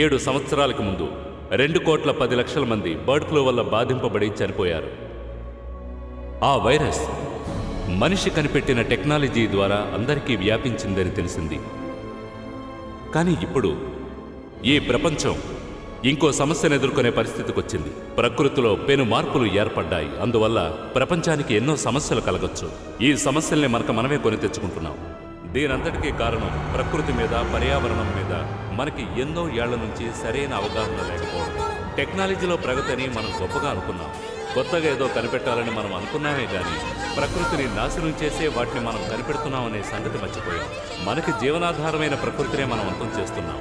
ఏడు సంవత్సరాలకు ముందు 2,10,00,000 మంది బర్డ్ ఫ్లూ వల్ల బాధింపబడి చనిపోయారు. ఆ వైరస్ మనిషి కనిపెట్టిన టెక్నాలజీ ద్వారా అందరికీ వ్యాపించిందని తెలిసింది. కానీ ఇప్పుడు ఈ ప్రపంచం ఇంకో సమస్యను ఎదుర్కొనే పరిస్థితికి వచ్చింది. ప్రకృతిలో పెను మార్పులు ఏర్పడ్డాయి. అందువల్ల ప్రపంచానికి ఎన్నో సమస్యలు కలగొచ్చు. ఈ సమస్యల్ని మనమే కొని తెచ్చుకుంటున్నాం. దీనంతటికీ కారణం ప్రకృతి మీద, పర్యావరణం మీద మనకి ఎన్నో ఏళ్ల నుంచి సరైన అవగాహన లేకపోవడం. టెక్నాలజీలో ప్రగతిని మనం గొప్పగా అనుకున్నాం. కొత్తగా ఏదో కనిపెట్టాలని మనం అనుకున్నామే కానీ ప్రకృతిని నాశనం చేసే వాటిని మనం కనిపెడుతున్నామనే సంగతి మర్చిపోయాం. మనకి జీవనాధారమైన ప్రకృతినే మనం అంతం చేస్తున్నాం.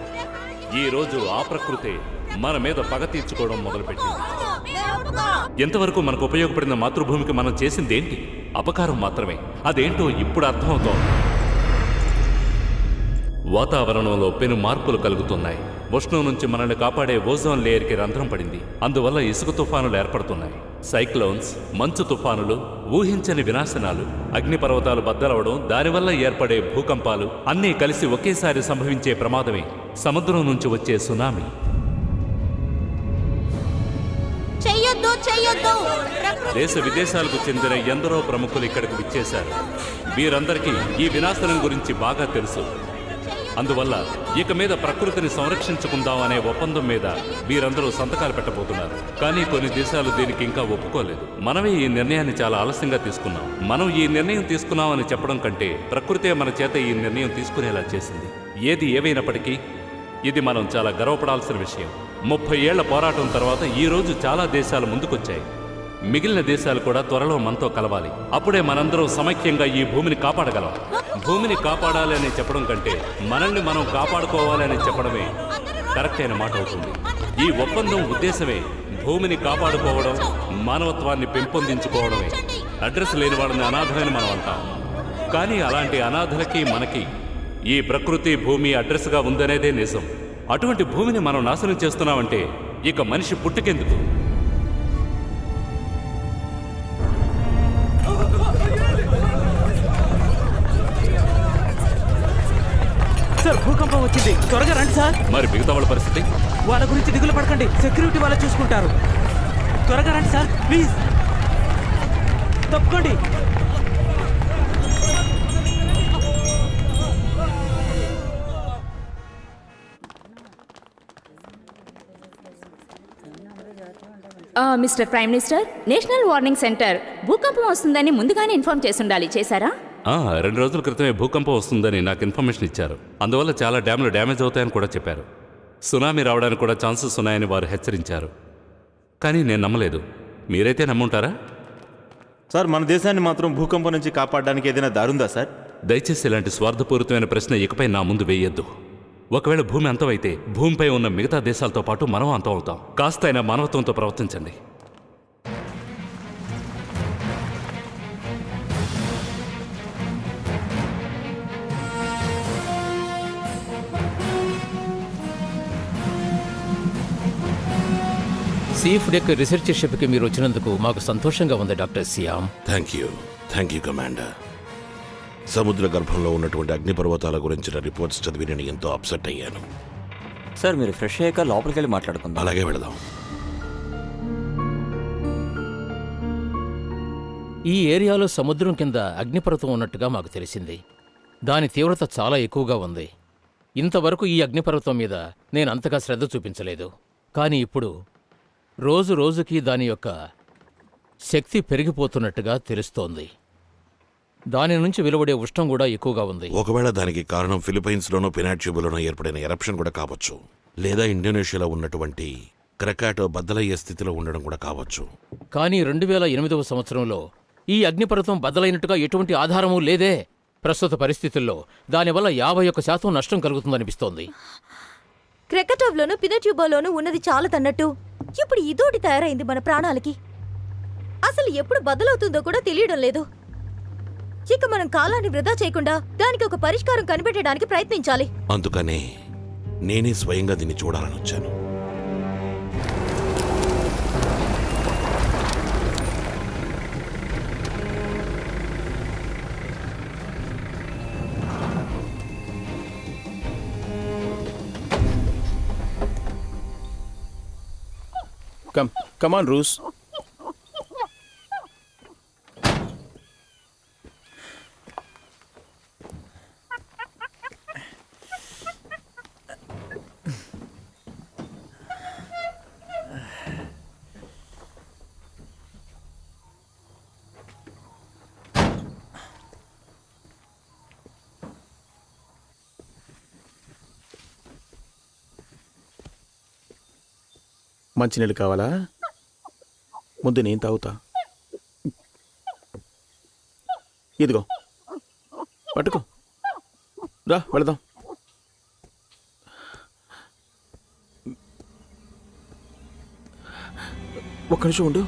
ఈ రోజు ఆ ప్రకృతే మన మీద పగ తీర్చుకోవడం మొదలుపెట్టింది. ఎంతవరకు మనకు ఉపయోగపడిన మాతృభూమికి మనం చేసిందేంటి? అపకారం మాత్రమే. అదేంటో ఇప్పుడు అర్థమవుతోంది. వాతావరణంలో పెను మార్పులు కలుగుతున్నాయి. ఉష్ణం నుంచి మనల్ని కాపాడే ఓజోన్ లేయర్కి రంధ్రం పడింది. అందువల్ల ఇసుక తుఫానులు ఏర్పడుతున్నాయి. సైక్లోన్స్, మంచు తుఫానులు, ఊహించని వినాశనాలు, అగ్నిపర్వతాలు బద్దలవడం, దానివల్ల ఏర్పడే భూకంపాలు అన్నీ కలిసి ఒకేసారి సంభవించే ప్రమాదమే సముద్రం నుంచి వచ్చే సునామీ. దేశ విదేశాలకు చెందిన ఎందరో ప్రముఖులు ఇక్కడికి విచ్చేశారు. వీరందరికీ ఈ వినాశనం గురించి బాగా తెలుసు. అందువల్ల ఇక మీద ప్రకృతిని సంరక్షించుకుందాం అనే ఒప్పందం మీద వీరందరూ సంతకాలు పెట్టబోతున్నారు. కానీ కొన్ని దేశాలు దీనికి ఇంకా ఒప్పుకోలేదు. మనమే ఈ నిర్ణయాన్ని చాలా ఆలస్యంగా తీసుకున్నాం. మనం ఈ నిర్ణయం తీసుకున్నామని చెప్పడం కంటే ప్రకృతే మన చేత ఈ నిర్ణయం తీసుకునేలా చేసింది. ఏది ఏవైనప్పటికీ ఇది మనం చాలా గర్వపడాల్సిన విషయం. 30 ఏళ్ల పోరాటం తర్వాత ఈ రోజు చాలా దేశాలు ముందుకొచ్చాయి. మిగిలిన దేశాలు కూడా త్వరలో మనతో కలవాలి. అప్పుడే మనందరం సమైక్యంగా ఈ భూమిని కాపాడగలం. భూమిని కాపాడాలి అని చెప్పడం కంటే మనల్ని మనం కాపాడుకోవాలి అని చెప్పడమే కరెక్ట్ అయిన మాట అవుతుంది. ఈ ఒప్పందం ఉద్దేశమే భూమిని కాపాడుకోవడం, మానవత్వాన్ని పెంపొందించుకోవడమే. అడ్రస్ లేని వాళ్ళని అనాథలని మనం అంటాం. కానీ అలాంటి అనాథలకి మనకి ఈ ప్రకృతి భూమి అడ్రస్గా ఉందనేదే నిజం. అటువంటి భూమిని మనం నాశనం చేస్తున్నామంటే ఇక మనిషి పుట్టుకెందుకు? సార్, భూకంపం వచ్చింది, త్వరగా రండి సార్. మరి మిగతా వాళ్ళ పరిస్థితి? వాళ్ళ గురించి దిగులు పడకండి, సెక్యూరిటీ వాళ్ళు చూసుకుంటారు. త్వరగా రండి సార్, ప్లీజ్ తప్పుకోండి. Mister prime minister, national warning centre భూకంపం వస్తుందని ముందుగానే ఇన్ఫార్మ్ చేసి ఉండాలి. చేశారా? 2 రోజుల క్రితమే భూకంపం వస్తుందని నాకు ఇన్ఫర్మేషన్ ఇచ్చారు. అందువల్ల చాలా డ్యామ్లు డ్యామేజ్ అవుతాయని కూడా చెప్పారు. సునామీ రావడానికి కూడా ఛాన్సెస్ ఉన్నాయని వారు హెచ్చరించారు. కానీ నేను నమ్మలేదు. మీరైతే నమ్ముంటారా? సార్, మన దేశాన్ని మాత్రం భూకంపం నుంచి కాపాడడానికి ఏదైనా దారుందా సార్? దయచేసి ఇలాంటి స్వార్థపూరితమైన ప్రశ్న ఇకపై నా ముందు వేయొద్దు. ఒకవేళ భూమి అంతమైతే భూమిపై ఉన్న మిగతా దేశాలతో పాటు మనం అంతం అవుతాం. కాస్త అయినా మానవత్వంతో ప్రవర్తించండి. సీఫ్ డెక్ రీసెర్చ్ షిప్కి మీరు వచ్చినందుకు మాకు సంతోషంగా ఉంది doctor SIAM. Thank you commander. సముద్ర గర్భంలో ఉన్నటువంటి అగ్నిపర్వతాల గురించిన రిపోర్ట్స్ చదివి నేను ఎంతో అప్సెట్ అయ్యాను. సార్, మీరు ఫ్రెష్ అయ్యాక లోపలికి వెళ్ళి మాట్లాడుకుందాం. అలాగే వెళదాం. ఈ ఏరియాలో సముద్రం కింద అగ్నిపర్వతం ఉన్నట్టుగా మాకు తెలిసింది. దాని తీవ్రత చాలా ఎక్కువగా ఉంది. ఇంతవరకు ఈ అగ్నిపర్వతం మీద నేను అంతగా శ్రద్ధ చూపించలేదు. కానీ ఇప్పుడు రోజు రోజుకి దాని యొక్క శక్తి పెరిగిపోతున్నట్టుగా తెలుస్తోంది. దాని నుంచి వెలువడే ఉష్ణం కూడా ఎక్కువగా ఉంది. ఒకవేళ దానికి కారణం ఫిలిప్పైన్స్లోనో పినాట్యూబులోనో ఏర్పడిన ఎరప్షన్ కూడా కావచ్చు. లేదా ఇండోనేషియాలో ఉన్నటువంటి క్రకాటో బద్దలయ్యే స్థితిలో ఉండడం కూడా కావచ్చు. కానీ 2008వ సంవత్సరంలో ఈ అగ్నిపర్వతం బద్దలైనట్టుగా ఎటువంటి ఆధారమూ లేదే. ప్రస్తుత పరిస్థితుల్లో దానివల్ల 51% నష్టం కలుగుతుందనిపిస్తోంది. క్రకటోవ్లోనూ పినట్యూబోలోనూ ఉన్నది చాలా తన్నట్టు ఇప్పుడు ఇదోటి తయారైంది మన ప్రాణాలకి. అసలు ఎప్పుడు బదులవుతుందో కూడా తెలియడం లేదు. ఇక మనం కాలాన్ని వృధా చేయకుండా దానికి ఒక పరిష్కారం కనిపెట్టడానికి ప్రయత్నించాలి. అందుకనే నేనే స్వయంగా దీన్ని చూడాలని వచ్చాను. Come on, Roos. మంచినీళ్ళు కావాలా? ముందు నేను తాగుతా. ఇదిగో పట్టుకో, రా వెళదాం. ఒక్క నిమిషం ఉండు.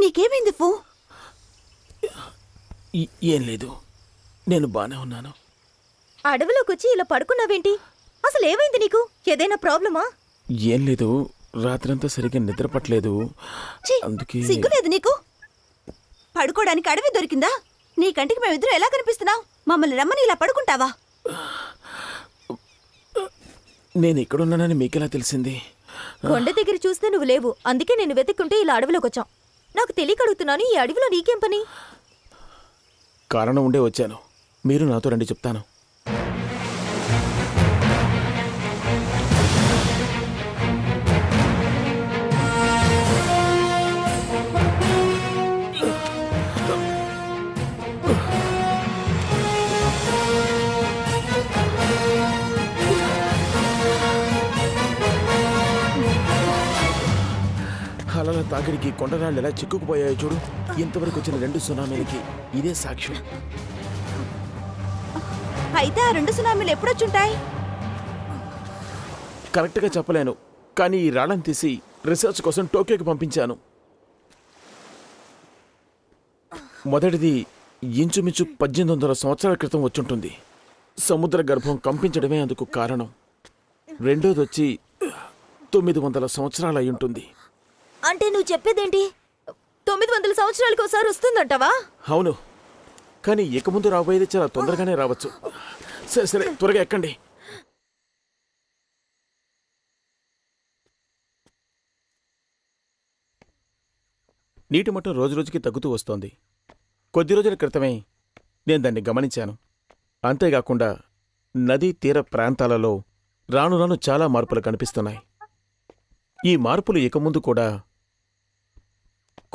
నీకేమైంది ఫూ? ఏం లేదు, నేను బానే ఉన్నాను. అడవిలోకి వచ్చి ఇలా పడుకున్నావేంటి? అసలు ఏమైంది నీకు? ఏదైనా ప్రాబ్లమా? ఏం లేదు, రాత్రంతా సరిగ్గా నిద్రపట్టలేదు. అందుకే సిగ్గులేదు నీకు? పడుకోవడానికి అడవి దొరికిందా? నీ కంటికి మేమిద్దరం ఎలా కనిపిస్తున్నావు? మమ్మల్ని రమ్మని ఇలా పడుకుంటావా? నేను ఇక్కడున్నానని మీకెలా తెలిసింది? కొండ దగ్గర చూస్తే నువ్వు లేవు, అందుకే నేను వెతుక్కుంటే ఇలా అడవిలోకి వచ్చాం. నాకు తెలియక అడుగుతున్నాను, ఈ అడవిలో నీకేం పని? కారణం ఉండే వచ్చాను. మీరు నాతో రండి, చెప్తాను. అలల తాకిడికి కొండరాళ్ళు ఎలా చిక్కుకుపోయాయో చూడు. ఇంతవరకు వచ్చిన 2 సునామీలకి ఇదే సాక్ష్యం. అయితే ఆ 2 సునామీలు ఎప్పుడొచ్చుంటాయి? కరెక్ట్గా చెప్పలేను, కానీ ఈ రాళ్ళని తీసి రీసెర్చ్ కోసం టోక్యోకి పంపించాను. మొదటిది ఇంచుమించు 1800 సంవత్సరాల క్రితం వచ్చుంటుంది. సముద్ర గర్భం కంపించడమే అందుకు కారణం. రెండోది వచ్చి 900 సంవత్సరాలు అయి ఉంటుంది. అంటే నువ్వు చెప్పేదేంటి? 900 సంవత్సరాలకు ఒకసారి వస్తుందంటావా? అవును, కానీ ఇక ముందు రాబోయేది చాలా తొందరగానే రావచ్చు. సరే సరే, త్వరగా ఎక్కండి. నీటి మట్టం రోజురోజుకి తగ్గుతూ వస్తోంది. కొద్ది రోజుల క్రితమే నేను దాన్ని గమనించాను. అంతేకాకుండా నదీ తీర ప్రాంతాలలో రాను రాను చాలా మార్పులు కనిపిస్తున్నాయి. ఈ మార్పులు ఇక ముందు కూడా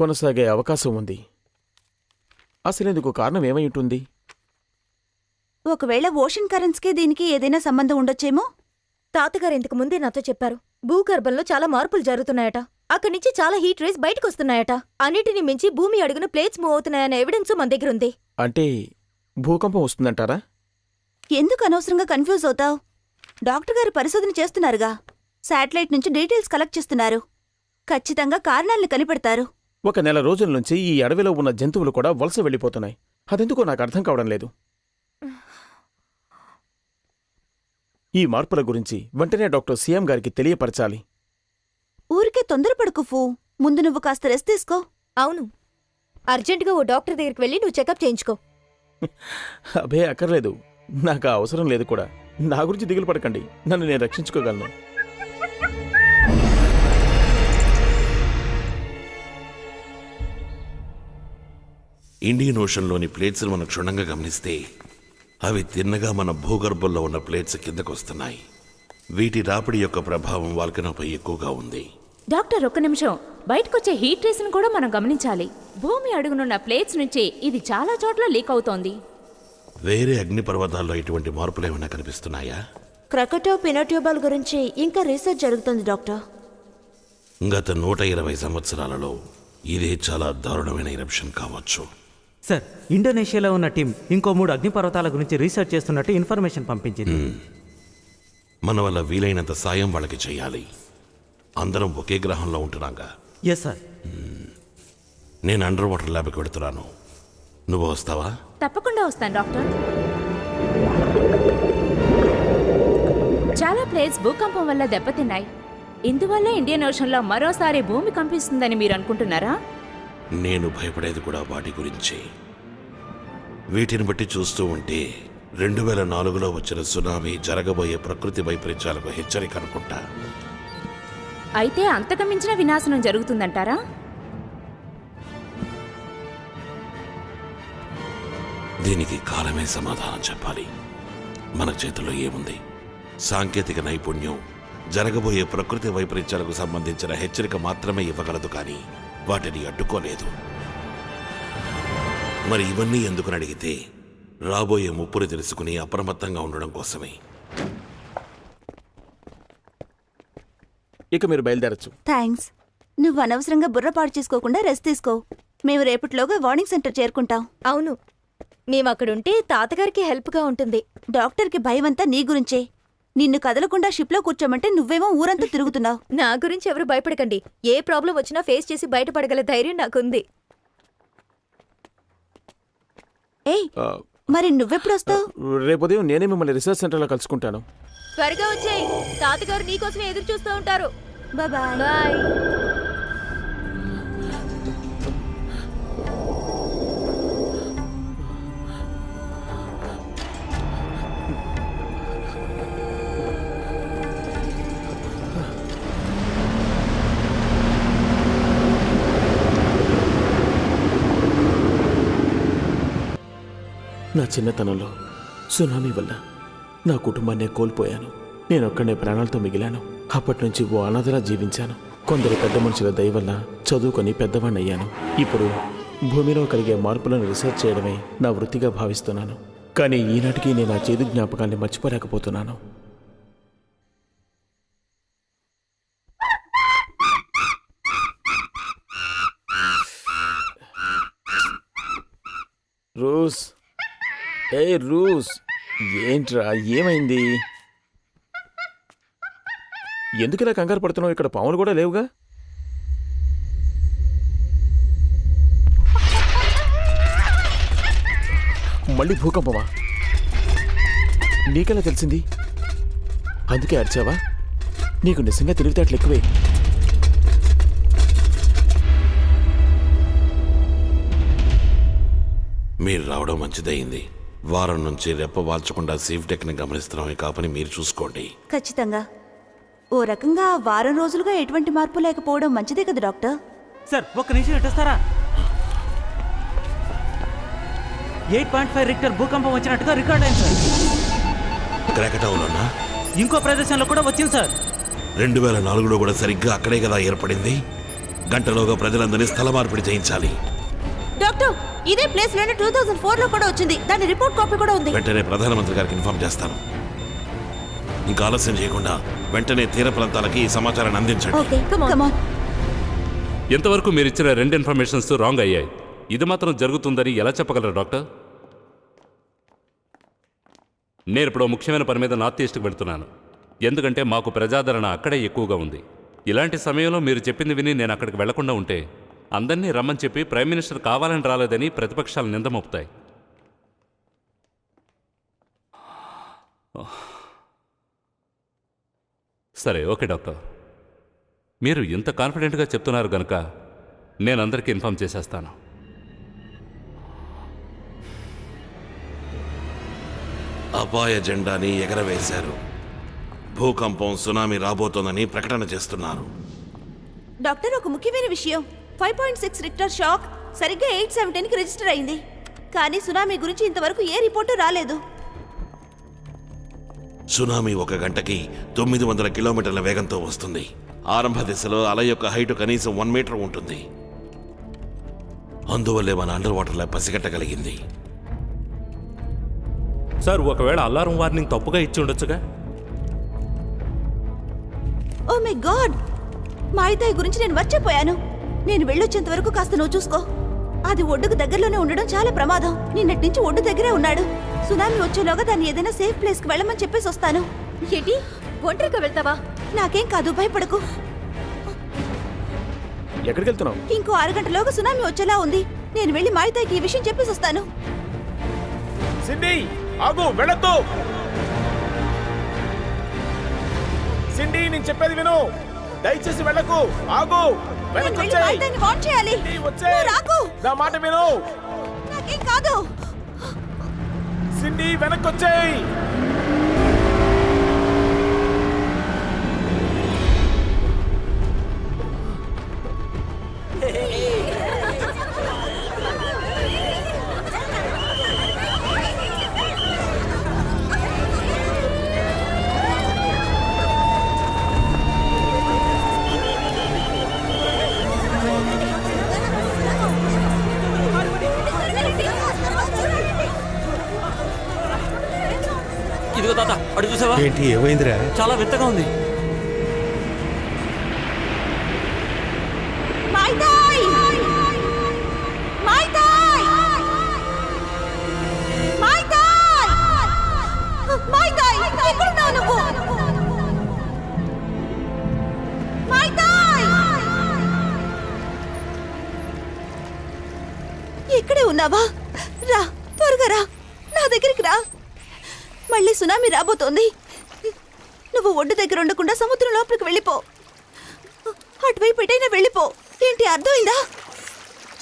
కొనసాగే అవకాశం ఉంది. అసలేందుకు కారణం ఏమై ఉంటుంది? ఒకవేళ ఓషన్ కరెంట్స్కి దీనికి ఏదైనా సంబంధం ఉండొచ్చేమో? తాతగారు ఇంతకు ముందే నాతో చెప్పారు, భూగర్భంలో చాలా మార్పులు జరుగుతున్నాయట. అక్కడి నుంచి చాలా హీట్ రేస్ బయటకు వస్తున్నాయట. అన్నిటిని మించి భూమి అడుగున ప్లేట్స్ మూవ్ అవుతున్నాయనే ఎవిడెన్స్ మన దగ్గర ఉంది. అంటే భూకంపం వస్తుందంటారా? ఎందుకు అనవసరంగా కన్ఫ్యూజ్ అవుతావు? డాక్టర్ గారు పరిశోధన చేస్తున్నారుగా. శాటిలైట్ నుంచి డీటెయిల్స్ కలెక్ట్ చేస్తున్నారు. ఖచ్చితంగా కారణాలను కనిపెడతారు. 1 నెల రోజుల నుంచి ఈ అడవిలో ఉన్న జంతువులు కూడా వలస వెళ్ళిపోతున్నాయి. అదెందుకో నాకు అర్థం కావడం లేదు. ఈ మార్పుల గురించి వెంటనే డాక్టర్ సీఎం గారికి తెలియపరచాలి. ఊరికే తొందరపడుకు ఫూ. ముందు నువ్వు కాస్త రెస్ట్ తీసుకో. అవును, అర్జెంటుగా ఓ డాక్టర్ దగ్గరికి వెళ్ళి నువ్వు చెకప్ చేయించుకో. అబే అక్కర్లేదు, నాకు ఆ అవసరం లేదు కూడా. నా గురించి దిగులు పడకండి, నన్ను నేను రక్షించుకోగలను. ఇండియన్ ఓషన్లోని ప్లేట్స్ను మనం క్షుణ్ణంగా గమనిస్తే అవి తిన్నగా మన భూగర్భంలో ఉన్న ప్లేట్స్ కిందకు వస్తున్నాయి. వీటి రాపిడి యొక్క ప్రభావం వాల్కనోపై ఎక్కువగా ఉంది. డాక్టర్ ఒక్క నిమిషం, బయటకొచ్చే హీట్ రేస్ను కూడా మనం గమనించాలి. భూమి అడుగునున్న ప్లేట్స్ నుంచి ఇది చాలా చోట్ల లీక్ అవుతోంది. వేరే అగ్నిపర్వతాల్లో ఇటువంటి మార్పులు ఏమైనా కనిపిస్తున్నాయా? క్రకటో పినోట్యూబాల్ గురించి ఇంకా రీసెర్చ్ జరుగుతుంది డాక్టర్. గత 120 సంవత్సరాలలో ఇదే చాలా దారుణమైన ఎరప్షన్ కావచ్చు. సార్, ఇండోనేషియాలో ఉన్న టీం ఇంకో 3 అగ్నిపర్వతాల గురించి రీసెర్చ్ చేస్తున్నట్టు ఇన్ఫర్మేషన్ పంపించింది. మన వల్ల వీలైనంత సాయం వాళ్ళకి చేయాలి. అందరం ఒకే గ్రహంలో ఉంటున్నాగా. Yes sir. నేను అండర్ వాటర్ ల్యాబ్కి వెళుతున్నాను, నువ్వు వస్తావా? తప్పకుండా వస్తాను డాక్టర్. చాలా ప్లేట్స్ భూకంపం వల్ల దెబ్బతిన్నాయి. ఇందువల్ల ఇండియన్ ఓషన్లో మరోసారి భూమి కంపిస్తుందని మీరు అనుకుంటున్నారా? నేను భయపడేది కూడా వాటి గురించి. వీటిని బట్టి చూస్తూ ఉంటే 2004లో వచ్చిన సునామీ జరగబోయే ప్రకృతి వైపరీత్యాలకు హెచ్చరిక అనుకుంటా. అయితే అంతకమించిన వినాశనం జరుగుతుందంటారా? దీనికి కాలమే సమాధానం చెప్పాలి. మన చేతుల్లో ఏముంది? సాంకేతిక నైపుణ్యం జరగబోయే ప్రకృతి వైపరీత్యాలకు సంబంధించిన హెచ్చరిక మాత్రమే ఇవ్వగలదు, కానీ వాటిని అడ్డుకోలేదు. మరి ఇవన్నీ ఎందుకని అడిగితే రాబోయే ముప్పుని తెలుసుకుని అప్రమత్తంగా ఉండడం కోసమే. ఇక మీరు బయలుదేరచ్చు. థ్యాంక్స్. నువ్వు అనవసరంగా బుర్రపాటు చేసుకోకుండా రెస్ట్ తీసుకో. మేము రేపటిలోగా వార్నింగ్ సెంటర్ చేరుకుంటాం. అవును, మేము అక్కడుంటే తాతగారికి హెల్ప్గా ఉంటుంది. డాక్టర్కి భయమంతా నీ గురించే. నిన్ను కదలకుండా షిప్లో కూర్చోమంటే నువ్వేమో ఊరంతా తిరుగుతున్నావు. నా గురించి ఎవరు భయపడకండి. ఏ ప్రాబ్లం వచ్చినా ఫేస్ చేసి బయటపడగల ధైర్యం నాకుంది. ఏయ్, మరి నువ్వెప్పుడొస్తావు? రేపు ఉదయం నేనే మిమ్మల్ని రీసెర్చ్ సెంటర్లో కలుసుకుంటాను. త్వరగా వచ్చేయ్, తాతగారు నీకోసమే ఎదురు చూస్తూ ఉంటారు. Bye bye. నా చిన్నతనంలో సునామీ వల్ల నా కుటుంబాన్నే కోల్పోయాను. నేను ఒక్కడే ప్రాణాలతో మిగిలాను. అప్పటి నుంచి ఓ అనాథలా జీవించాను. కొందరు పెద్ద మనుషుల దయ వల్ల చదువుకొని పెద్దవాణ్ణయ్యాను. ఇప్పుడు భూమిలో కలిగే మార్పులను రీసెర్చ్ చేయడమే నా వృత్తిగా భావిస్తున్నాను. కానీ ఈనాటికి నేను ఆ చేదు జ్ఞాపకాన్ని మర్చిపోలేకపోతున్నాను. రూస్, ఏ రూస్, ఏంట్రా, ఏమైంది? ఎందుకు ఇలా కంగారు పడుతున్నావు? ఇక్కడ పాములు కూడా లేవుగా. మళ్ళీ భూకంపమా? నీకెలా తెలిసింది? అందుకే అరిచావా? నీకు నిజంగా తెలివితేటలు ఎక్కువే. మీరు రావడం మంచిదయింది. వారం నుంచి రెప్ప వాల్చకుండా సేఫ్ టెక్ని గమనిస్తున్నాం. ఈ కాపని మీరు చూసుకోండి. ఖచ్చితంగా. ఓ రకంగా వారం రోజులుగా ఎటువంటి మార్పు లేకపోవడం మంచిదే కదా డాక్టర్? సార్, ఒక్క నిమిషం ఎట్టొస్తారా? 8.5 రిక్టర్ భూకంపం వచ్చినట్టుగా రికార్డ్ అయింది సార్. క్రాకటౌలోనా? ఇంకో ప్రదేశంలో కూడా వచ్చింది సార్. 2004లో కూడా సరిగ్గా అక్కడే కదా ఏర్పడింది. గంటలోగా ప్రజలందరినీ స్థల మార్పిడి చేయించాలి. డాక్టర్, ఇదే ప్లేస్ లోనే 2004లో కూడా వచ్చింది. దాని రిపోర్ట్ కాపీ కూడా ఉంది. వెంటనే ప్రధానమంత్రి గారికి ఇన్ఫార్మ్ చేస్తాను. ఇంకా ఆలస్యం చేయకుండా వెంటనే తీర ప్రాంతాలకి ఈ సమాచారాన్ని అందించండి. Okay, come on. ఇంతవరకు మీరు ఇచ్చిన 2 ఇన్ఫర్మేషన్స్ రాంగ్ అయ్యాయి. ఇది మాత్రం జరుగుతుందని ఎలా చెప్పగలరు డాక్టర్? నేను ఇప్పుడు ముఖ్యమైన పని మీద నార్త్ ఈస్ట్కి వెళ్తున్నాను. ఎందుకంటే మాకు ప్రజాదరణ అక్కడే ఎక్కువగా ఉంది. ఇలాంటి సమయంలో మీరు చెప్పింది విని నేను అక్కడికి వెళ్లకుండా ఉంటే అందరినీ రమ్మని చెప్పి ప్రైమ్ మినిస్టర్ కావాలని రాలేదని ప్రతిపక్షాలు నిందమొప్పుతాయి. సరే, ఓకే డాక్టర్. మీరు ఇంత కాన్ఫిడెంట్గా చెప్తున్నారు గనుక నేను అందరికీ ఇన్ఫామ్ చేసేస్తాను. అపాయ జెండాని ఎగరవేశారు. భూకంపం, సునామీ రాబోతోందని ప్రకటన చేస్తున్నారు. డాక్టర్, ఒక ముఖ్యమైన విషయం. 5.6 రిక్టర్ షాక్ సరిగ్గా 8:17కి రిజిస్టర్ అయింది. కానీ సునామీ గురించి ఇంతవరకు ఏ రిపోర్టు రాలేదు. సునామీ 1 గంటకి 900 కిలోమీటర్ల వేగంతో వస్తుంది. ఆరంభ దశలో అల యొక్క హైటు కనీసం 1 మీటర్ ఉంటుంది. అందువల్లే మన అండర్ వాటర్లో పసిగట్టగలిగింది. సార్, ఒకవేళ అలారం వార్నింగ్ తప్పుగా ఇచ్చి ఉండొచ్చుగా? ఓ మై గాడ్, మాయితాయి గురించి నేను మర్చిపోయాను. నేను వెళ్ళొచ్చేంత వరకు కాస్త నువ్వు చూసుకో. అది ఒడ్డుకు దగ్గరలోనే ఉండడం చాలా ప్రమాదం. నిన్నటి నుంచి ఒడ్డు దగ్గరే ఉన్నాడు. సునామీ వచ్చేలోగా దాన్ని ఏదైనా సేఫ్ ప్లేస్కి వెళ్ళమని చెప్పేసి వస్తాను. ఏంటి, ఒంటరిగా వెళ్తావా? నాకేం కాదు, భయపడకు. ఎక్కడికి వెళ్తున్నావు? ఇంకో 6 గంటలోగా సునామీ వచ్చేలా ఉంది. నేను వెళ్ళి మాయితాయికి ఈ విషయం చెప్పేసి వస్తాను. సిండీ, ఆగు, వెళ్ళొద్దు. సిండీ, నేను చెప్పేది విను. దయచేసి వెళ్ళకు, ఆగు, వెనకొచ్చేయ్. వాన్ చేయాలి. వచ్చేయ్, రాకు. నా మాట విను. నాకేం కాదు. సిండీ, వెనకొచ్చేయ్. ఇదిగో తాత, అడు చూసావా? ఏంటి, ఏమైందిరా? చాలా వింతగా ఉంది. మాయితాయ్! మాయితాయ్! మాయితాయ్! మాయితాయ్! ఎక్కడున్నావు నువ్వు? మాయితాయ్! ఇక్కడే ఉన్నావా? రా, త్వరగా రా, నా దగ్గరికి రా. మళ్ళీ సునామీ రాబోతోంది. నువ్వు ఒడ్డు దగ్గర ఉండకుండా సముద్రం లోపలికి వెళ్ళిపో. అటువైపు ఎటైనా వెళ్ళిపో. ఏంటి, అర్థమైందా?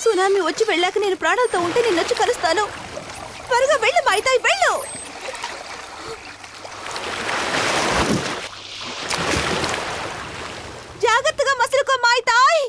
సునామీ వచ్చి వెళ్ళాక నేను ప్రాణాలతో ఉంటే నిన్ను వచ్చి కలుస్తాను. త్వరగా వెళ్ళు మాయితాయి, వెళ్ళు. జాగ్రత్తగా మసులుకో మాయితాయ్.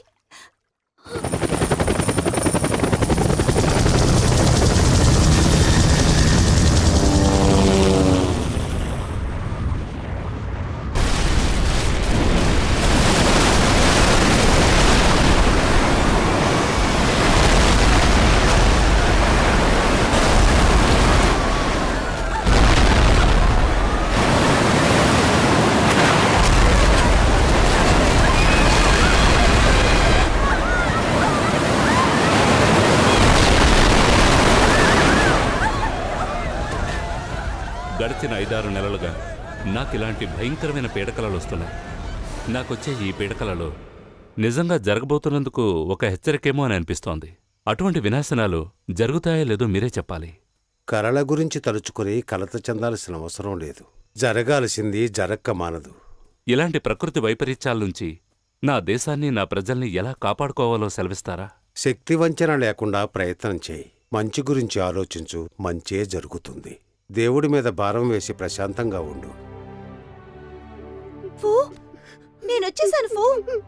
గడిచిన 5-6 నెలలుగా నాకు ఇలాంటి భయంకరమైన పీడకలలు వస్తున్నాయి. నాకొచ్చే ఈ పీడకలలో నిజంగా జరగబోతున్నందుకు ఒక హెచ్చరికేమో అని అనిపిస్తోంది. అటువంటి వినాశనాలు జరుగుతాయో లేదో మీరే చెప్పాలి. కలల గురించి తలుచుకుని కలత చెందాల్సిన అవసరం లేదు. జరగాల్సింది జరక్క మానదు. ఇలాంటి ప్రకృతి వైపరీత్యాల నుంచి నా దేశాన్ని, నా ప్రజల్ని ఎలా కాపాడుకోవాలో సెలవిస్తారా? శక్తి వంచన లేకుండా ప్రయత్నం చేయి. మంచి గురించి ఆలోచించు, మంచే జరుగుతుంది. దేవుడి మీద భారం వేసి ప్రశాంతంగా ఉండు. ఫూ, నేను వచ్చేసాను. ఫూ,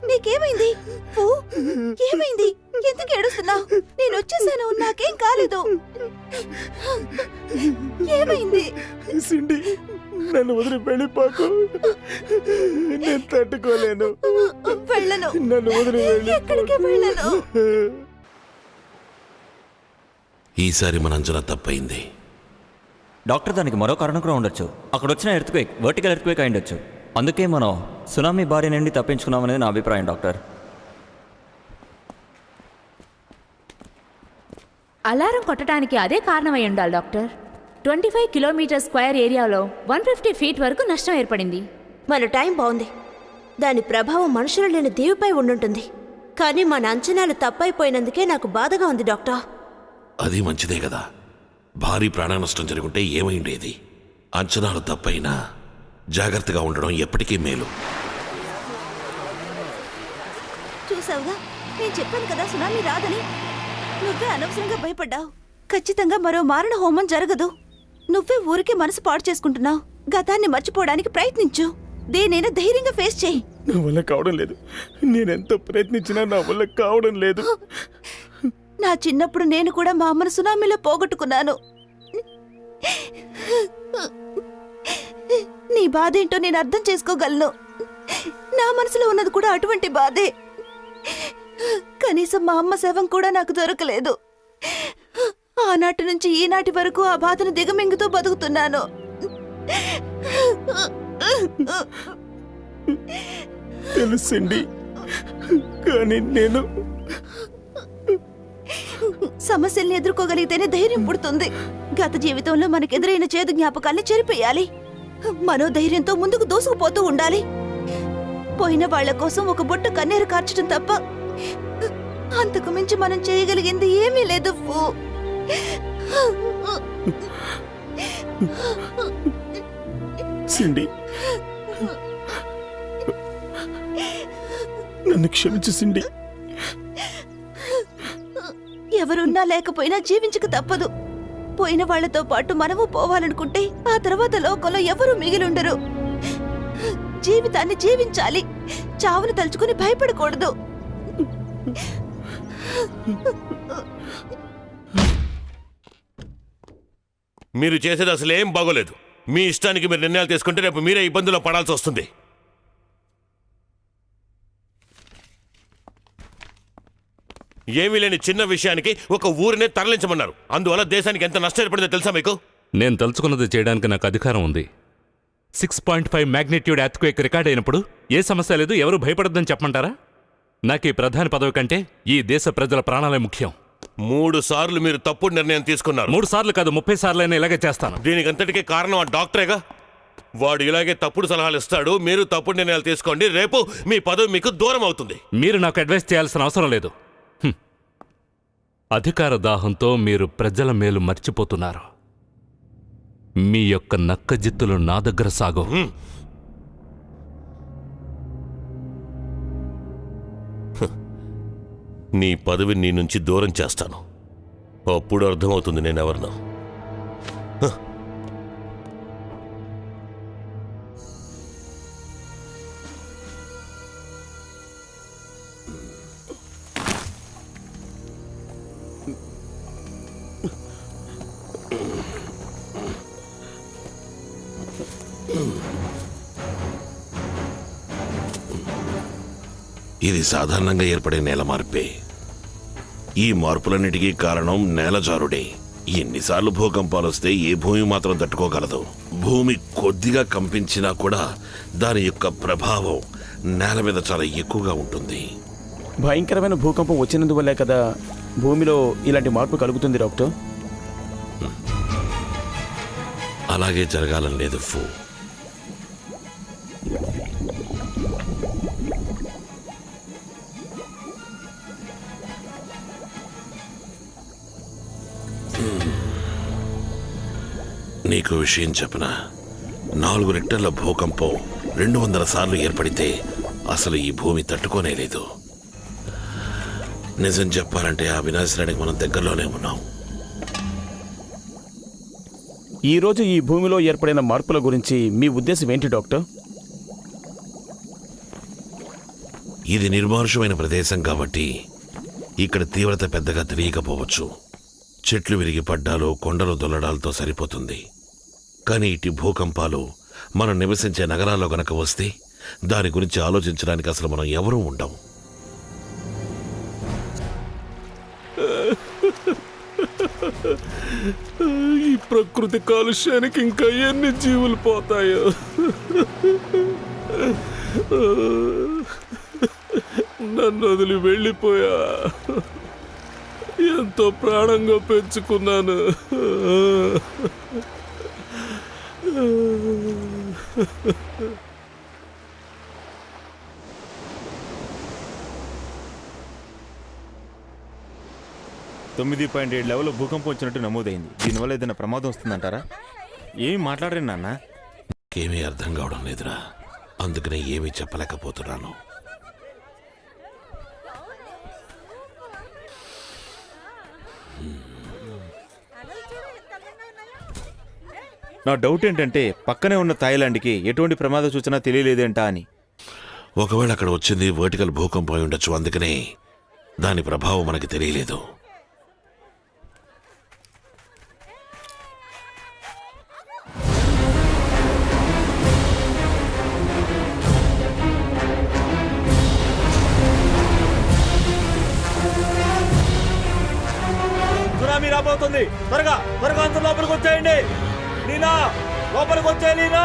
నీకేమైంది? ఫూ, ఏమైంది? ఎందుకు ఏడుస్తున్నావు? నేను వచ్చేసాను, నాకేం కాలేదు. ఏమైంది? సిండీ, నన్ను వదిలి వెళ్ళిపోకు. నేను తట్టుకోలేను. వెళ్ళను. నన్ను వదిలి ఎక్కడికి వెళ్ళను. ఈసారి మన అంచనా తప్పైంది. డాక్టర్, దానికి మరో కారణం కూడా ఉండొచ్చు. అక్కడ వచ్చిన ఎర్త్క్వేక్ వర్టికల్ ఎర్త్క్వేక్ అయి ఉండొచ్చు. అందుకే మనం సునామీ బారి నుండి తప్పించుకున్నామనేది నా అభిప్రాయం డాక్టర్. అలారం కొట్టడానికి అదే కారణమై ఉండాలి డాక్టర్. 25 కిలోమీటర్ స్క్వేర్ ఏరియాలో 150 ఫీట్ వరకు నష్టం ఏర్పడింది. మన టైం బాగుంది. దాని ప్రభావం మనుషులు లేని దీవిపై ఉండుంటుంది. కానీ మన అంచనాలు తప్పైపోయినందుకే నాకు బాధగా ఉంది డాక్టర్. అది మంచిదే కదా. భారీ ప్రాణ నష్టం జరుగుంటే ఏమైండేది? అంచనాలు తప్పైనా జాగ్రత్తగా ఉండడం ఎప్పటికీ మేలు. చూసావుగా, నేను చెప్పాను కదా సునామీ రాదని. నువ్వే అనవసరంగా భయపడ్డావు. ఖచ్చితంగా మరో మారణ హోమం జరగదు. నువ్వే ఊరికే మనసు పాడు చేసుకుంటున్నావు. గతాన్ని మర్చిపోవడానికి ప్రయత్నించు. దేనైనా ధైర్యంగా ఫేస్ చేయి. నా వల్ల కావడం లేదు. నేనెంత ప్రయత్నించినా నా వల్ల కావడం లేదు. నా చిన్నప్పుడు నేను కూడా మా అమ్మను సునామీలో పోగొట్టుకున్నాను. నీ బాధేంటో నేను అర్థం చేసుకోగలను. నా మనసులో ఉన్నది కూడా అటువంటి బాధే. కనీసం మా అమ్మ శవం కూడా నాకు దొరకలేదు. ఆనాటి నుంచి ఈనాటి వరకు ఆ బాధను దిగమింగుతూ బతుకుతున్నాను. తెలుసండి, కానీ నేను సమస్యల్ని ఎదుర్కోగలిగితేనే ధైర్యం పుడుతుంది. గత జీవితంలో మనకెదురైన చేదు జ్ఞాపకాల్ని చెరిపేయాలి. మనోధైర్యంతో ముందుకు దూసుకుపోతూ ఉండాలి. పోయిన వాళ్ల కోసం ఒక బొట్టు కన్నీరు కార్చడం తప్ప అంతకు మించి మనం చేయగలిగింది ఏమీ లేదు. సిండి, నన్ను క్షమించు సిండి. ఎవరున్నా లేకపోయినా జీవించక తప్పదు. పోయిన వాళ్లతో పాటు మనము పోవాలనుకుంటే ఆ తర్వాత లోకంలో ఎవరూ మిగిలుండరు. జీవితాన్ని జీవించాలి. చావును తలుచుకుని భయపడకూడదు. మీరు చేసేది అసలు ఏం బాగోలేదు. మీ ఇష్టానికి మీరు నిర్ణయాలు తీసుకుంటే రేపు మీరే ఇబ్బందుల్లో పడాల్సి వస్తుంది. ఏమీ లేని చిన్న విషయానికి ఒక ఊరినే తరలించమన్నారు. అందువల్ల దేశానికి ఎంత నష్టం ఏర్పడిందో తెలుసా మీకు? నేను తలుచుకున్నది చేయడానికి నాకు అధికారం ఉంది. 6.5 మ్యాగ్నిట్యూడ్ ఎర్త్క్వేక్ రికార్డ్ అయినప్పుడు ఏ సమస్య లేదు, ఎవరు భయపడొద్దని చెప్పమంటారా? నాకు ఈ ప్రధాని పదవి కంటే ఈ దేశ ప్రజల ప్రాణాలే ముఖ్యం. 3 సార్లు మీరు తప్పుడు నిర్ణయం తీసుకున్నారు. 3 సార్లు కాదు, 30 సార్లైనా ఇలాగే చేస్తాను. దీనికంతటికీ కారణం ఆ డాక్టరేగా. వాడు ఇలాగే తప్పుడు సలహాలు ఇస్తాడు. మీరు తప్పుడు నిర్ణయాలు తీసుకోండి. రేపు మీ పదవి మీకు దూరం అవుతుంది. మీరు నాకు అడ్వైస్ చేయాల్సిన అవసరం లేదు. అధికార దాహంతో మీరు ప్రజల మేలు మర్చిపోతున్నారు. మీ యొక్క నక్కజిత్తులు నా దగ్గర సాగవు. నీ పదవి నీ నుంచి దూరం చేస్తాను. అప్పుడు అర్థమవుతుంది నేనెవరినో. ఇది సాధారణంగా ఏర్పడే నేల మార్పే. ఈ మార్పులన్నిటికీ కారణం నేలజారుడే. ఎన్నిసార్లు భూకంపాలు వస్తే ఏ భూమి మాత్రం తట్టుకోగలదు? భూమి కొద్దిగా కంపించినా కూడా దాని యొక్క ప్రభావం నేల మీద చాలా ఎక్కువగా ఉంటుంది. భయంకరమైన భూకంపం వచ్చినందువల్లే కదా భూమిలో ఇలాంటి మార్పు కలుగుతుంది డాక్టర్. అలాగే జరగాలని లేదు ఫూ. నీకు విషయం చెప్పనా? 4 రిక్టర్ల భూకంపం 200 సార్లు ఏర్పడితే అసలు ఈ భూమి తట్టుకోనేలేదు. నిజం చెప్పాలంటే ఆ వినాశనానికి మనం దగ్గరలోనే ఉన్నాం. ఈరోజు ఈ భూమిలో ఏర్పడిన మార్పుల గురించి మీ ఉద్దేశం ఏంటి డాక్టర్? ఇది నిర్మానుషమైన ప్రదేశం కాబట్టి ఇక్కడ తీవ్రత పెద్దగా తెలియకపోవచ్చు. చెట్లు విరిగి పడ్డాలు, కొండలు దొల్లడాలతో సరిపోతుంది. కానీ ఇటు భూకంపాలు మనం నివసించే నగరాల్లో గనక వస్తే దాని గురించి ఆలోచించడానికి అసలు మనం ఎవరూ ఉండం. ఈ ప్రకృతి కాలుష్యానికి ఇంకా ఎన్ని జీవులు పోతాయో. నన్ను వదిలి వెళ్ళిపోయా. ఎంతో ప్రాణంగా పెంచుకున్నాను. తొమ్మిది 9.7 లెవెల్లో భూకంపం వచ్చినట్టు నమోదైంది. దీనివల్ల ఏదైనా ప్రమాదం వస్తుందంటారా? ఏమి మాట్లాడరే నాన్న? ఏమీ అర్థం కావడం లేదురా. అందుకనే ఏమీ చెప్పలేకపోతున్నాను. నా డౌట్ ఏంటంటే పక్కనే ఉన్న థాయిలాండ్కి ఎటువంటి ప్రమాద సూచన తెలియలేదేంటా అని. ఒకవేళ అక్కడ వచ్చింది వర్టికల్ భూకంపం అయి ఉండొచ్చు, అందుకనే దాని ప్రభావం మనకి తెలియలేదు. సునామీ రాబోతుంది, త్వరగా త్వరగా అందరూ లోపలికి వచ్చేయండి. లీనా లోపలికి వచ్చే, లీనా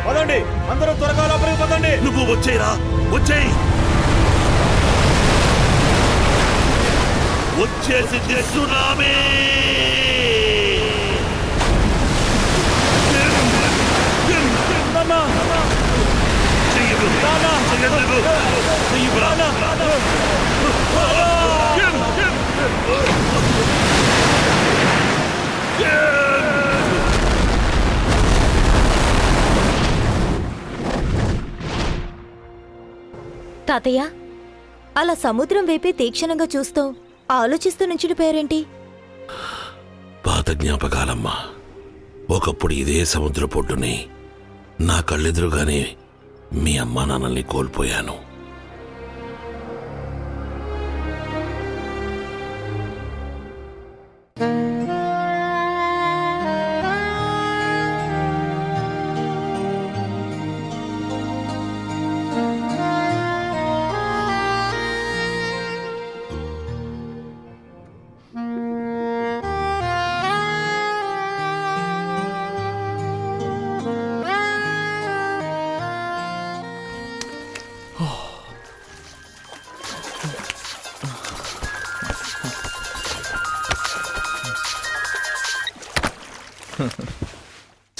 పదండి, అందరూ త్వరగా లోపలికి పదండి. నువ్వు వచ్చేరా, వచ్చేయి. వచ్చేసింది సునామీ. తాతయ్య, అలా సముద్రం వైపే తీక్షణంగా చూస్తూ ఆలోచిస్తూ నుంచుని పేరేంటి? పాత జ్ఞాపకాలమ్మా. ఒకప్పుడు ఇదే సముద్ర పొడ్డుని నా కళ్ళెదురుగానే మీ అమ్మా నాన్నల్ని కోల్పోయాను.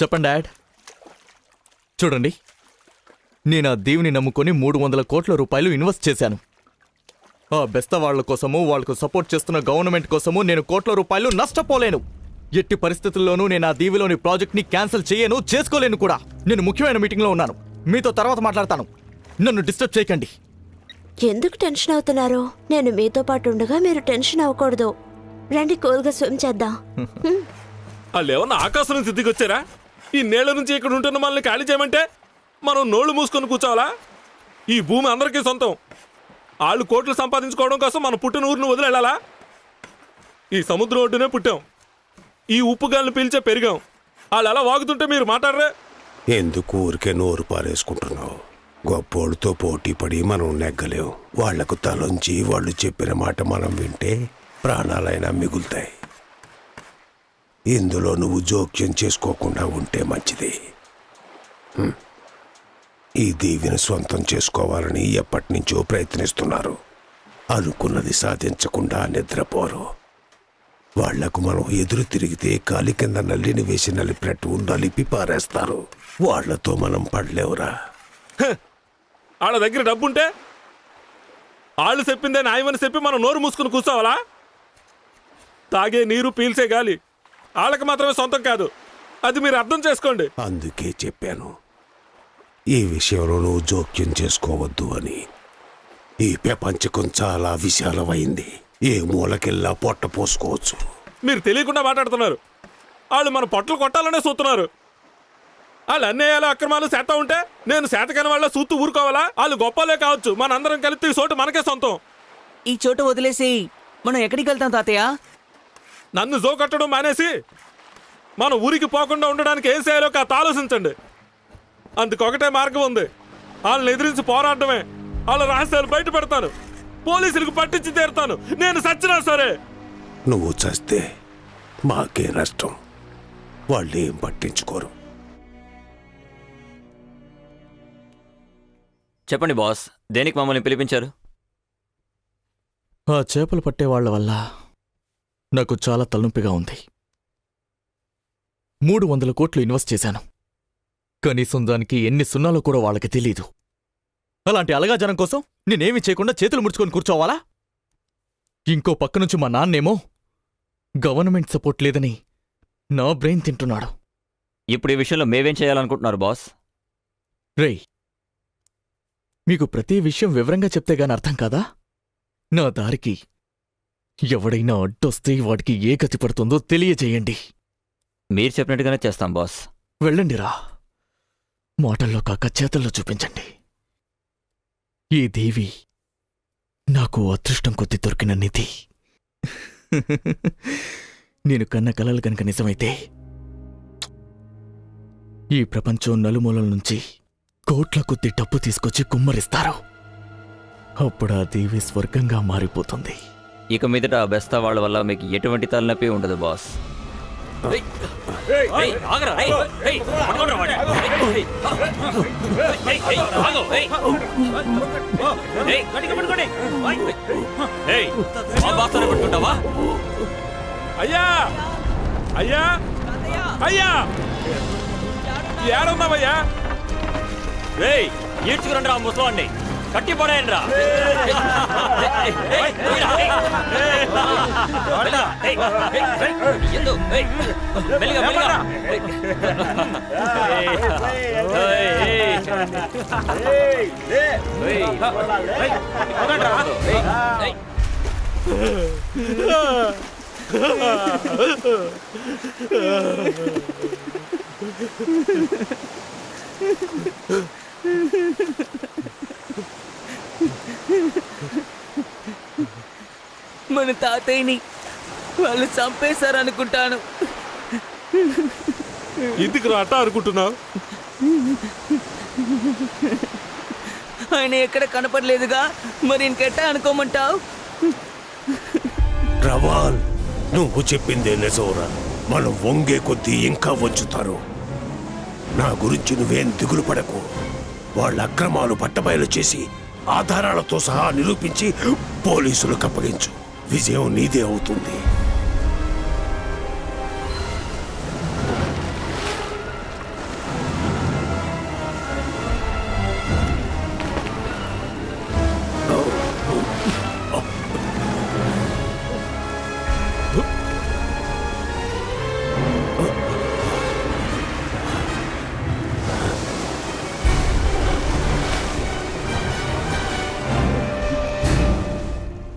చెప్పండి డాడ్. చూడండి, నేను ఆ దీవిని నమ్ముకొని 300 కోట్ల రూపాయలు ఇన్వెస్ట్ చేశాను. ఆ బెస్త వాళ్ల కోసము, వాళ్లకు సపోర్ట్ చేస్తున్న గవర్నమెంట్ కోసము నేను కోట్ల రూపాయలు నష్టపోలేను. ఎట్టి పరిస్థితుల్లోనూ నేను ఆ దీవిలోని ప్రాజెక్ట్ని క్యాన్సిల్ చేయను, చేసుకోలేను కూడా. నేను ముఖ్యమైన మీటింగ్లో ఉన్నాను, మీతో తర్వాత మాట్లాడతాను. నన్ను డిస్టర్బ్ చేయకండి. ఎందుకు టెన్షన్ అవుతున్నారు? నేను మీతో పాటు ఉండగా మీరు టెన్షన్ అవ్వకూడదు. రండి, కూల్గా స్విమ్ చేద్దాం. వాళ్ళు ఏమన్నా ఆకాశం నుంచి దిగొచ్చారా? ఈ నేళ్ల నుంచి ఇక్కడ ఉంటున్న మనల్ని ఖాళీ చేయమంటే మనం నోళ్లు మూసుకొని కూర్చోవాలా? ఈ భూమి అందరికీ సొంతం. వాళ్ళు కోట్లు సంపాదించుకోవడం కోసం మన పుట్టిన ఊరిని వదిలి వెళ్ళాలా? ఈ సముద్రం ఒడ్డునే పుట్టాం, ఈ ఉప్పుగాలను పీల్చే పెరిగాం. వాళ్ళు ఎలా వాగుతుంటే మీరు మాట్లాడరే? ఎందుకు ఊరికే నోరు పారేసుకుంటున్నావు? గొప్పోళ్ళతో పోటీ పడి మనం నెగ్గలేం. వాళ్లకు తలొంచి వాళ్ళు చెప్పిన మాట మనం వింటే ప్రాణాలైనా మిగులుతాయి. ఇందులో నువ్వు జోక్యం చేసుకోకుండా ఉంటే మంచిది. ఈ దీవిని సొంతం చేసుకోవాలని ఎప్పటినుంచో ప్రయత్నిస్తున్నారు. అనుకున్నది సాధించకుండా నిద్రపోరు. వాళ్లకు మనం ఎదురు తిరిగితే కాలి కింద నల్లిని వేసి నలిపినట్టు నలిపి పారేస్తారు. వాళ్లతో మనం పడలేవురా. వాళ్ళ దగ్గర డబ్బుంటే వాళ్ళు చెప్పిందే న్యాయమని చెప్పి మనం నోరు మూసుకుని కూర్చోవాలా? తాగే నీరు, పీల్చే గాలి వాళ్ళకి మాత్రమే సొంతం కాదు, అది మీరు అర్థం చేసుకోండి. అందుకే చెప్పాను, ఈ విషయంలో నువ్వు జోక్యం చేసుకోవద్దు అని. ఈ ప్రపంచకం చాలా విశాలమైంది, ఏ మూలకెల్లా పొట్ట పోసుకోవచ్చు. మీరు తెలియకుండా మాట్లాడుతున్నారు. వాళ్ళు మన పొట్టలు కొట్టాలనే చూస్తున్నారు. వాళ్ళు అన్యాయాలు, అక్రమాలు చేస్తా ఉంటే నేను శాతకాని వాళ్ళ చూస్తూ ఊరుకోవాలా? వాళ్ళు గొప్పలే కావచ్చు, మనందరం కలిపి ఈ చోటు మనకే సొంతం. ఈ చోటు వదిలేసి మనం ఎక్కడికి వెళ్తాం తాతయ్య? నన్ను జోకట్టడం మానేసి మన ఊరికి పోకుండా ఉండడానికి ఏం చేయాలో కాస్త ఆలోచించండి. అందుకొకటే మార్గం ఉంది, వాళ్ళని ఎదిరించి పోరాడమే. వాళ్ళ రహస్యాలు బయట పెడతాను, పోలీసులకు పట్టించి తీరుతాను, నేను సచ్చినా సరే. నువ్వు చస్తే మాకే నష్టం, వాళ్ళేం పట్టించుకోరు. చెప్పండి బాస్, దేనికి మమ్మల్ని పిలిపించారు? ఆ చేపలు పట్టేవాళ్ల వల్ల నాకు చాలా తలనొప్పిగా ఉంది. 300 కోట్లు ఇన్వెస్ట్ చేశాను, కనీసం దానికి ఎన్ని సున్నాలో కూడా వాళ్ళకి తెలీదు. అలాంటి అలగా జనం కోసం నేనేమీ చేయకుండా చేతులు ముడుచుకొని కూర్చోవాలా? ఇంకో పక్క నుంచి మా నాన్నేమో గవర్నమెంట్ సపోర్ట్ లేదని నా బ్రెయిన్ తింటున్నాడు. ఇప్పుడు ఈ విషయంలో మేమేం చేయాలనుకుంటున్నారు బాస్? రేయ్, మీకు ప్రతి విషయం వివరంగా చెప్తే గాని అర్థం కాదా? నా దారికి ఎవడైనా అడ్డొస్తే వాడికి ఏ గతి పడుతుందో తెలియజేయండి. మీరు చెప్పినట్టుగానే చేస్తాం బాస్. వెళ్ళండిరా. మాటల్లో కాక చేతల్లో చూపించండి. ఈ దేవి నాకు అదృష్టం కొద్ది దొరికిన నిధి. నేను కన్న కలలు కనుక నిజమైతే ఈ ప్రపంచం నలుమూలల నుంచి కోట్ల కొద్ది డబ్బు తీసుకొచ్చి కుమ్మరిస్తారు. అప్పుడు ఆ దేవి స్వర్గంగా మారిపోతుంది. ఇక మీదట ఆ బెస్తా వాళ్ళ వల్ల మీకు ఎటువంటి తలనొప్పి ఉండదు బాస్. అయ్యా అయ్యా అయ్యా ఏడున్నావయ్యా? ఈడ్చుకురండి రా ముసలాండి, కట్టి పడేయండి రా. మన తాతయ్యని వాళ్ళు చంపేశారనుకుంటాను. ఎందుకు రాట అనుకుంటున్నావు? ఆయన ఎక్కడ కనపడలేదుగా, మరి ఇంకెట్టా అనుకోమంటావు? రవాల్, నువ్వు చెప్పిందే నిజంరా. మనం వంగే కొద్దీ ఇంకా వంచుతారు. నా గురించి నువ్వేం దిగులు పడకు. వాళ్ళ అక్రమాలు పట్టబయలు చేసి ఆధారాలతో సహా నిరూపించి పోలీసులకు అప్పగించు. విజయం నీదే అవుతుంది.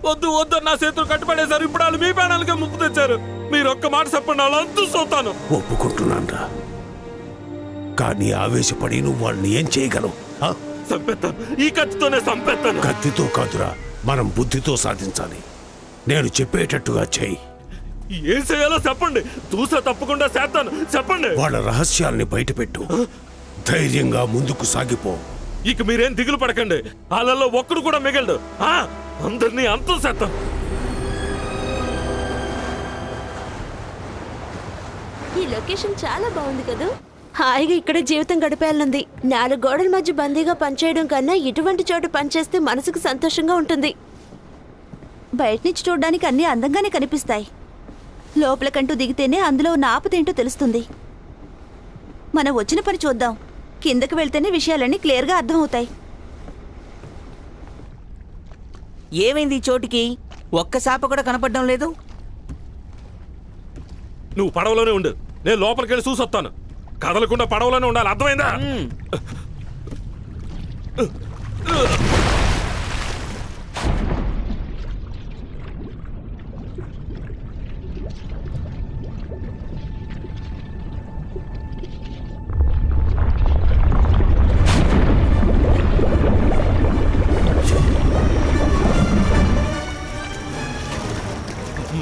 వద్దు వద్దు, నా చేతులు కట్టుబడేశారు. ఇప్పుడు వాళ్ళు మీ ప్రాణాలకే ముప్పు తెచ్చారు. మీరు ఒక్క మాట చెప్పండి, వాళ్ళు అంతూ చూస్తాను. ఒప్పుకుంటున్నాన్రా, కానీ ఆవేశపడి నువ్వు వాళ్ళని ఏం చేయగలవు? చంపేస్తాను, ఈ కత్తితోనే చంపేస్తాను. కత్తితో కాదురా, మనం బుద్ధితో సాధించాలి. నేను చెప్పేటట్టుగా చెయ్యి. ఏం చేయాలో చెప్పండి, చూసా తప్పకుండా చేస్తాను. చెప్పండి. వాళ్ళ రహస్యాల్ని బయటపెట్టు. ధైర్యంగా ముందుకు సాగిపో. ఇక మీరేం దిగులు పడకండి, వాళ్ళల్లో ఒక్కడు కూడా మిగలడు. అందరినీ అంతం చేస్తాం. ఈ లొకేషన్ చాలా బాగుంది కదా. హాయిగా ఇక్కడ జీవితం గడిపేయాలనుంది. 4 గోడల మధ్య బందీగా పనిచేయడం కన్నా ఇటువంటి చోట పనిచేస్తే మనసుకు సంతోషంగా ఉంటుంది. బయట నుంచి చూడడానికి అన్నీ అందంగానే కనిపిస్తాయి. లోపలకంటూ దిగితేనే అందులో ఉన్న ఆపదేంటో తెలుస్తుంది. మనం వచ్చిన పని చూద్దాం. కిందకి వెళ్తేనే విషయాలన్నీ క్లియర్గా అర్థమవుతాయి. ఏమైంది ఈ చోటికి? ఒక్క శాప కూడా కనపడడం లేదు. నువ్వు పడవలోనే ఉండు, నేను లోపలికి వెళ్ళి చూసొస్తాను. కదలకుండా పడవలోనే ఉండాలి, అర్థమైందా?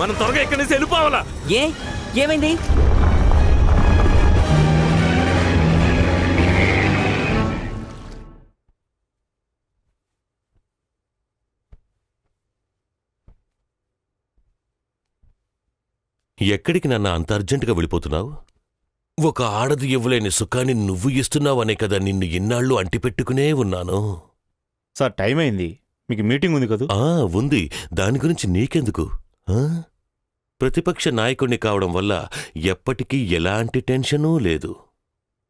మనం త్వరగా ఇక్కడి నుంచి వెళ్ళిపోవాలా? ఏమైంది? ఎక్కడికి నన్ను అంత అర్జెంటుగా వెళ్ళిపోతున్నావు? ఒక ఆడది ఇవ్వలేని సుఖాన్ని నువ్వు ఇస్తున్నావనే కదా నిన్ను ఇన్నాళ్ళు అంటిపెట్టుకునే ఉన్నాను. సార్, టైం అయింది. మీకు మీటింగ్ ఉంది కదా? ఉంది. దాని గురించి నీకెందుకు? ప్రతిపక్ష నాయకుణ్ణి కావడం వల్ల ఎప్పటికీ ఎలాంటి టెన్షనూ లేదు.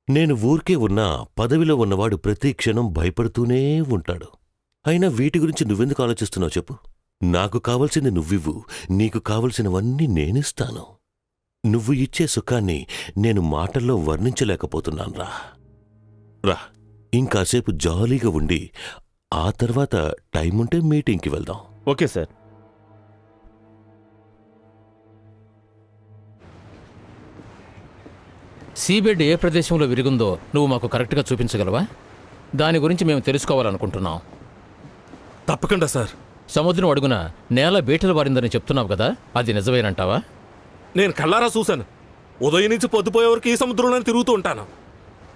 నేను ఊరికే ఉన్నా పదవిలో ఉన్నవాడు ప్రతి క్షణం భయపడుతూనే ఉంటాడు. అయినా వీటి గురించి నువ్వెందుకు ఆలోచిస్తున్నావు చెప్పు? నాకు కావలసింది నువ్వివ్వు, నీకు కావలసినవన్నీ నేనిస్తాను. నువ్వు ఇచ్చే సుఖాన్ని నేను మాటల్లో వర్ణించలేకపోతున్నాన్రా. రా, ఇంకాసేపు జాలీగా ఉండి ఆ తర్వాత టైముంటే మీటింగ్కి వెళ్దాం. Okay sir. సీబెడ్ ఏ ప్రదేశంలో విరిగిందో నువ్వు మాకు కరెక్ట్గా చూపించగలవా? దాని గురించి మేము తెలుసుకోవాలనుకుంటున్నాం. తప్పకుండా సార్. సముద్రం అడుగున నేల బీటలు వారిందని చెప్తున్నావు కదా, అది నిజమేనంటావా? నేను కళ్ళారా చూశాను. ఉదయం నుంచి పొద్దుపోయే వరకు ఈ సముద్రంలోనే తిరుగుతూ ఉంటాను.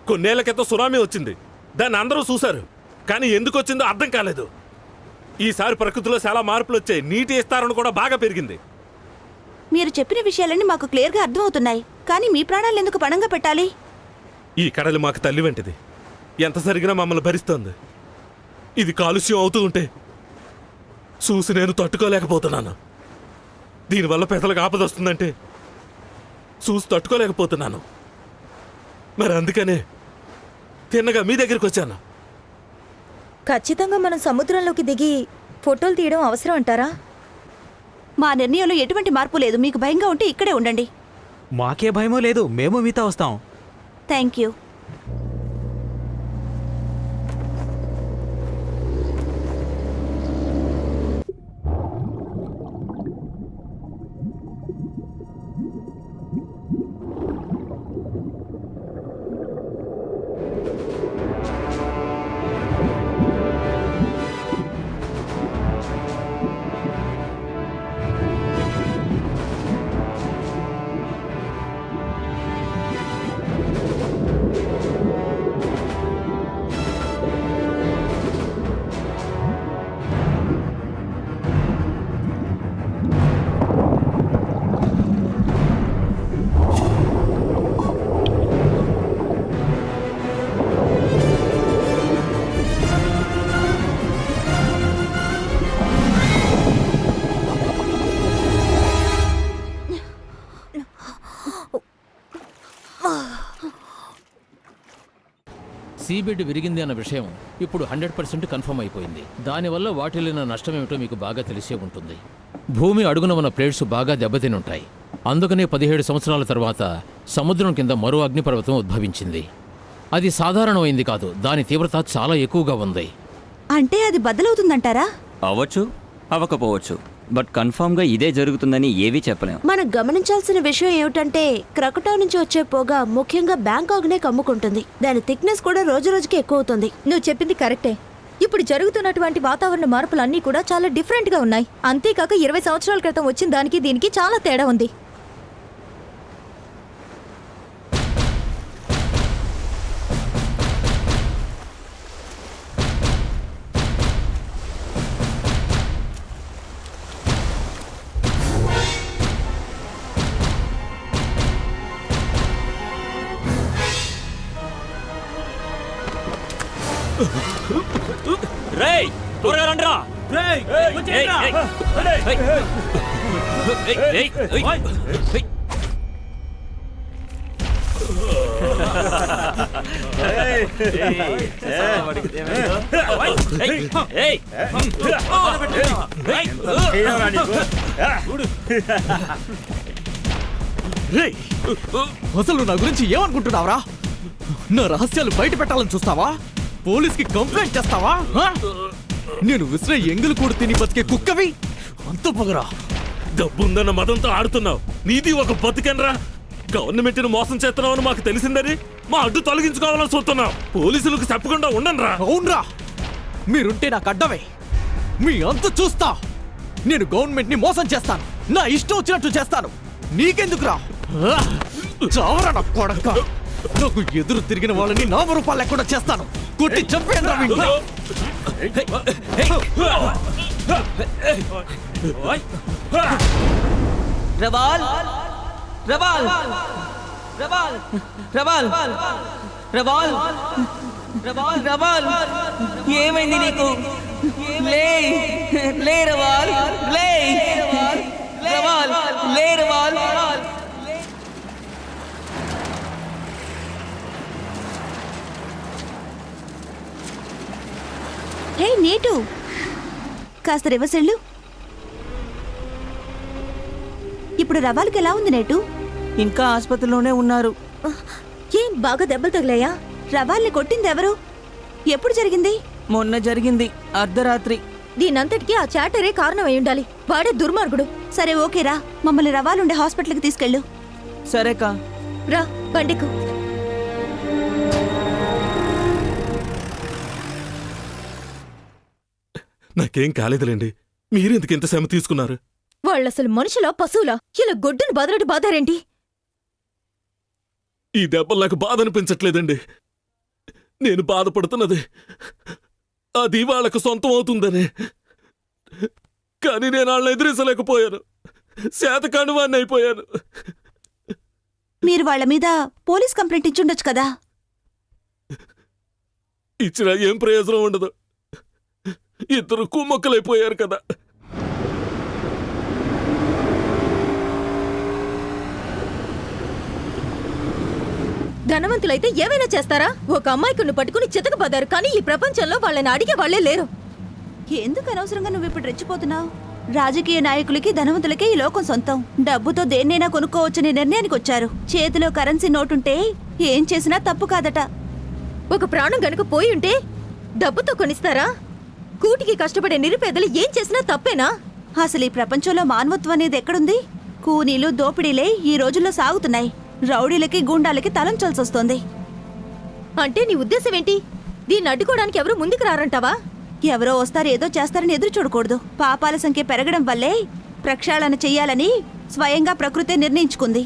కొన్నేళ్ల క్రితం సునామీ వచ్చింది, దాన్ని అందరూ చూశారు. కానీ ఎందుకు వచ్చిందో అర్థం కాలేదు. ఈసారి ప్రకృతిలో చాలా మార్పులు వచ్చాయి. నీటి విస్తారణ కూడా బాగా పెరిగింది. మీరు చెప్పిన విషయాలన్నీ మాకు క్లియర్గా అర్థమవుతున్నాయి, కానీ మీ ప్రాణాలు ఎందుకు పణంగా పెట్టాలి? ఈ కడలి మాకు తల్లి వంటిది. ఎంత సరిగినా మమ్మల్ని భరిస్తోంది. ఇది కాలుష్యం అవుతూ ఉంటే చూసి నేను తట్టుకోలేకపోతున్నాను. దీనివల్ల పెద్దలకు ఆపదొస్తుందంటే చూసి తట్టుకోలేకపోతున్నాను. మరి అందుకనే తిన్నగా మీ దగ్గరికి వచ్చాను. ఖచ్చితంగా మనం సముద్రంలోకి దిగి ఫోటోలు తీయడం అవసరం అంటారా? మా నిర్ణయంలో ఎటువంటి మార్పు లేదు. మీకు భయంగా ఉంటే ఇక్కడే ఉండండి. మాకే భయమో లేదు, మేము మీతో వస్తాం. Thank you. సీబెడ్ విరిగింది అన్న విషయం ఇప్పుడు 100% కన్ఫర్మ్ అయిపోయింది. దానివల్ల వాటిల్లిన నష్టమేమిటో మీకు బాగా తెలిసే ఉంటుంది. భూమి అడుగున ఉన్న ప్లేట్స్ బాగా దెబ్బతినుంటాయి. అందుకనే 17 సంవత్సరాల తర్వాత సముద్రం కింద మరో అగ్నిపర్వతం ఉద్భవించింది. అది సాధారణమైంది కాదు, దాని తీవ్రత చాలా ఎక్కువగా ఉంది. అంటే అది బద్దలవుతుందంటారా? అవ్వచ్చు, అవ్వకపోవచ్చు. బట్ కన్ఫర్మ్గా ఇదే జరుగుతుందని ఏవీ చెప్పలేం. మనం గమనించాల్సిన విషయం ఏమిటంటే క్రకటా నుంచి వచ్చే పొగ ముఖ్యంగా బ్యాంకాక్నే కమ్ముకుంటుంది. దాని థిక్నెస్ కూడా రోజు రోజుకి ఎక్కువ అవుతుంది. నువ్వు చెప్పింది కరెక్టే. ఇప్పుడు జరుగుతున్నటువంటి వాతావరణ మార్పులన్నీ కూడా చాలా డిఫరెంట్గా ఉన్నాయి. అంతేకాక 20 సంవత్సరాల క్రితం వచ్చిన దానికి దీనికి చాలా తేడా ఉంది. రేయ్, త్వరగా రండ్రా. అసలు నా గురించి ఏమనుకుంటున్నావురా? నా రహస్యాలు బయట పెట్టాలని చూస్తావా? పోలీస్కి కంప్లైంట్ చేస్తావా? నేను విసిరే ఎంగులు కూడా తిని బతికే కుక్కవి. అంత పొగరా? డబ్బుందన్న మదంతో ఆడుతున్నావు. నీది ఒక బతికెనరా. గవర్నమెంట్ని మోసం చేస్తున్నావని మాకు తెలిసిందని మా అడ్డు తొలగించుకోవాలని చూస్తున్నావు. పోలీసులకు చెప్పకుండా ఉండనురా. అవునరా, మీరుంటే నాకు అడ్డమే. మీ అంత చూస్తా. నేను గవర్నమెంట్ని మోసం చేస్తాను, నా ఇష్టం వచ్చినట్టు చేస్తాను. నీకెందుకురా? చావరా నా కొడక. నాకు ఎదురు తిరిగిన వాళ్ళని నామరూపాలు లేకుండా చేస్తాను. కొట్టి చంపేయండి రా వీడిని. రవాల్ రవాల్ రవాల్ రవాల్ రవాల్ రవాల్ రవాల్ ఏమైంది నీకు? లే లే రవాల్, లే రవాల్, లే రవాల్. హే నీటు, కాస్త రివర్స్ వెళ్ళు. ఇప్పుడు రవాల్కి ఎలా ఉంది నేటు? ఇంకా ఆసుపత్రిలోనే ఉన్నారు. ఏం బాగా దెబ్బలు తగిలాయా? రవాల్ని కొట్టింది ఎవరు? ఎప్పుడు జరిగింది? మొన్న జరిగింది, అర్ధరాత్రి. దీనంతటికీ ఆ చాటరే కారణం అయి ఉండాలి. వాడే దుర్మార్గుడు. సరే ఓకేరా, మమ్మల్ని రవాలుండే హాస్పిటల్కి తీసుకెళ్ళు. సరేకా. రా బండికు. నాకేం కాలేదులేండి. మీరెందుకు ఇంత శ్రమ తీసుకున్నారు? వాళ్ళసలు మనుషులా పశువులా ఇలా గొడ్డును బాదరట్టు బాదారేంటి? ఈ దెబ్బలు నాకు బాధ అనిపించట్లేదండి. నేను బాధపడుతున్నది అది వాళ్ళకు సొంతం అవుతుందని. కానీ నేను వాళ్ళని ఎదిరించలేకపోయాను. శాతకాండు వాడిని అయిపోయాను. మీరు వాళ్ళ మీద పోలీస్ కంప్లైంట్ ఇచ్చుండొచ్చు కదా. ఇచ్చినా ఏం ప్రయోజనం ఉండదు. ఇద్దరు కుమ్మక్కలైపోయారు కదా. ధనవంతులైతే ఏమైనా చేస్తారా? ఒక అమ్మాయికును పట్టుకుని చితకబడ్డారు, కానీ ఈ ప్రపంచంలో వాళ్ళని అడిగే వాళ్లే లేరు. ఎందుకు అనవసరంగా నువ్వు ఇప్పుడు రెచ్చిపోతున్నావు? రాజకీయ నాయకులకి ధనవంతులకి ఈ లోకం సొంతం. డబ్బుతో దేన్నైనా కొనుక్కోవచ్చనే నిర్ణయానికి వచ్చారు. చేతిలో కరెన్సీ నోటుంటే ఏం చేసినా తప్పు కాదట. ఒక ప్రాణం గనుక పోయి ఉంటే డబ్బుతో కొనిస్తారా? కూటికి కష్టపడే నిరుపేదలు ఏం చేసినా తప్పేనా? అసలు ఈ ప్రపంచంలో మానవత్వం అనేది ఎక్కడుంది? కూనీలు దోపిడీలే ఈ రోజుల్లో సాగుతున్నాయి. రౌడీలకి గుండాలకి తలంచాల్సి వస్తోంది. అంటే నీ ఉద్దేశం ఏంటి? దీన్ని అడ్డుకోవడానికి ఎవరు ముందుకు రారంటావా? ఎవరో వస్తారు, ఏదో చేస్తారని ఎదురు చూడకూడదు. పాపాల సంఖ్య పెరగడం వల్లే ప్రక్షాళన చెయ్యాలని స్వయంగా ప్రకృతే నిర్ణయించుకుంది.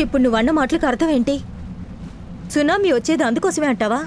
ఇప్పుడు నువ్వన్న మాటలకు అర్థం ఏంటి? సునామీ వచ్చేది అందుకోసమే అంటావా?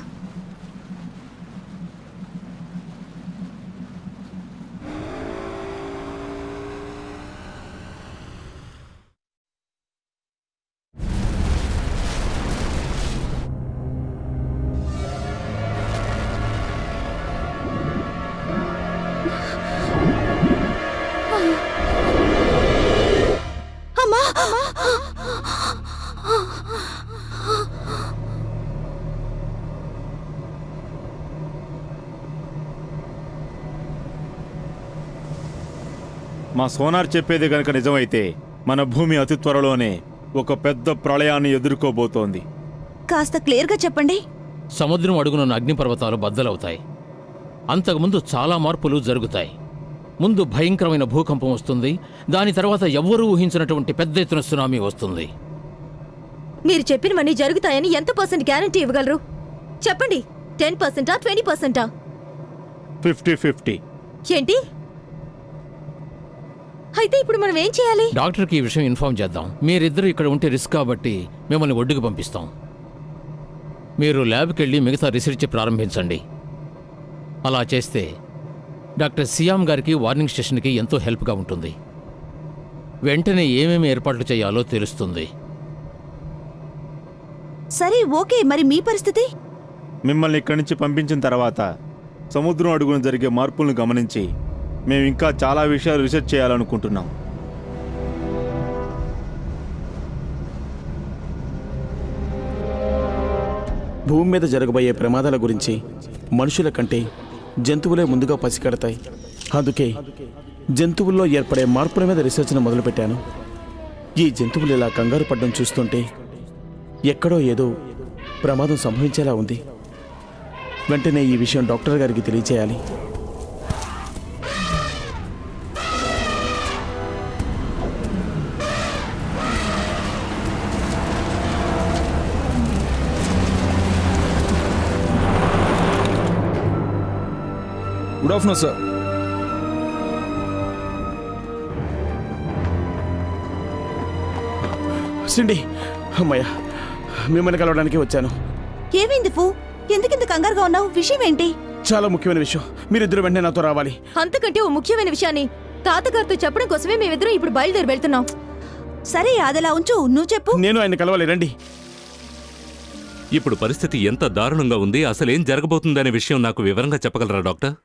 మా సోనార్ చెప్పేది గనక నిజమైతే మన భూమి అతి త్వరలోనే ఒక పెద్ద ప్రళయాన్ని ఎదుర్కోబోతోంది. కాస్త క్లియర్గా చెప్పండి. సముద్రం అడుగునున్న అగ్నిపర్వతాలు బద్దలవుతాయి. అంతకుముందు చాలా మార్పులు జరుగుతాయి. ముందు భయంకరమైన భూకంపం వస్తుంది. దాని తర్వాత ఎవ్వరూ ఊహించినటువంటి పెద్ద ఎత్తున సునామీ వస్తుంది. మీరు చెప్పినవన్నీ జరుగుతాయని ఎంత % గ్యారంటీ ఇవ్వగలరు? చెప్పండి. 10%, 20%? 50-50. ఏంటి? అయితే ఇప్పుడు మనం ఏం చేయాలి? డాక్టర్కి ఈ విషయం ఇన్ఫార్మ్ చేద్దాం. మీరిద్దరూ ఇక్కడ ఉంటే రిస్క్ కాబట్టి మిమ్మల్ని ఒడ్డుకు పంపిస్తాం. మీరు ల్యాబ్కి వెళ్ళి మిగతా రీసెర్చ్ ప్రారంభించండి. అలా చేస్తే డాక్టర్ సియామ్ గారికి వార్నింగ్ స్టేషన్కి ఎంతో హెల్ప్గా ఉంటుంది. వెంటనే ఏమేమి ఏర్పాట్లు చేయాలో తెలుస్తుంది. సరే, ఓకే. మరి మీ పరిస్థితి? మిమ్మల్ని ఇక్కడి నుంచి పంపించిన తర్వాత సముద్రం అడుగున జరిగే మార్పులను గమనించి మేము ఇంకా చాలా విషయాలు రీసెర్చ్ చేయాలనుకుంటున్నాం. భూమి మీద జరగబోయే ప్రమాదాల గురించి మనుషుల కంటే జంతువులే ముందుగా పసిగడతాయి. అందుకే జంతువుల్లో ఏర్పడే మార్పుల మీద రీసెర్చ్ను మొదలుపెట్టాను. ఈ జంతువులు ఇలా కంగారు పడ్డం చూస్తుంటే ఎక్కడో ఏదో ప్రమాదం సంభవించేలా ఉంది. వెంటనే ఈ విషయం డాక్టర్ గారికి తెలియచేయాలి. Good afternoon sir. సిండి, అమ్మయ్య, మిమ్మల్ని కలవడానికి వచ్చాను. ఏమైంది ఫూ? ఎందుకింత కంగారుగా ఉన్నావు? విషయం ఏంటి? చాలా ముఖ్యమైన విషయం. మీరిద్దరు వెంటనే నాతో రావాలి. అంతకంటే ఓ ముఖ్యమైన విషయాన్ని తాతగారితో చెప్పడం కోసమే మేమిద్దరం ఇప్పుడు బయలుదేరి వెళ్తున్నాం. సరే, అదలా ఉంచు. నువ్వు చెప్పు. నేను ఆయన కలవాలి, రండి. ఇప్పుడు పరిస్థితి ఎంత దారుణంగా ఉంది, అసలేం జరగబోతుందనే విషయం నాకు వివరంగా చెప్పగలరా డాక్టర్?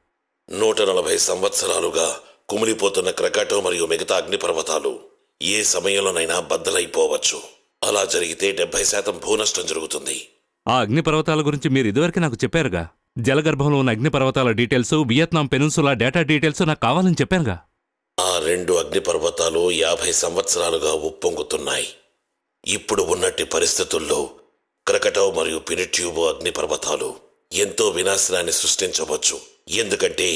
140 సంవత్సరాలుగా కుమిలిపోతున్న క్రకాటో మరియు మిగతా అగ్నిపర్వతాలు ఏ సమయంలోనైనా బద్దలైపోవచ్చు. అలా జరిగితే 70% భూనష్టం జరుగుతుంది. ఆ అగ్నిపర్వతాల గురించి మీరు ఇదివరకు నాకు చెప్పారుగా. జలగర్భంలో ఉన్న అగ్నిపర్వతాల details, Vietnam peninsula data details నాకు కావాలని చెప్పానుగా. ఆ 2 అగ్నిపర్వతాలు 50 సంవత్సరాలుగా ఉప్పొంగుతున్నాయి. ఇప్పుడు ఉన్నట్టి పరిస్థితుల్లో క్రకటో మరియు పినిట్యూబో అగ్నిపర్వతాలు ఎంతో వినాశనాన్ని సృష్టించవచ్చు. ఎందుకంటే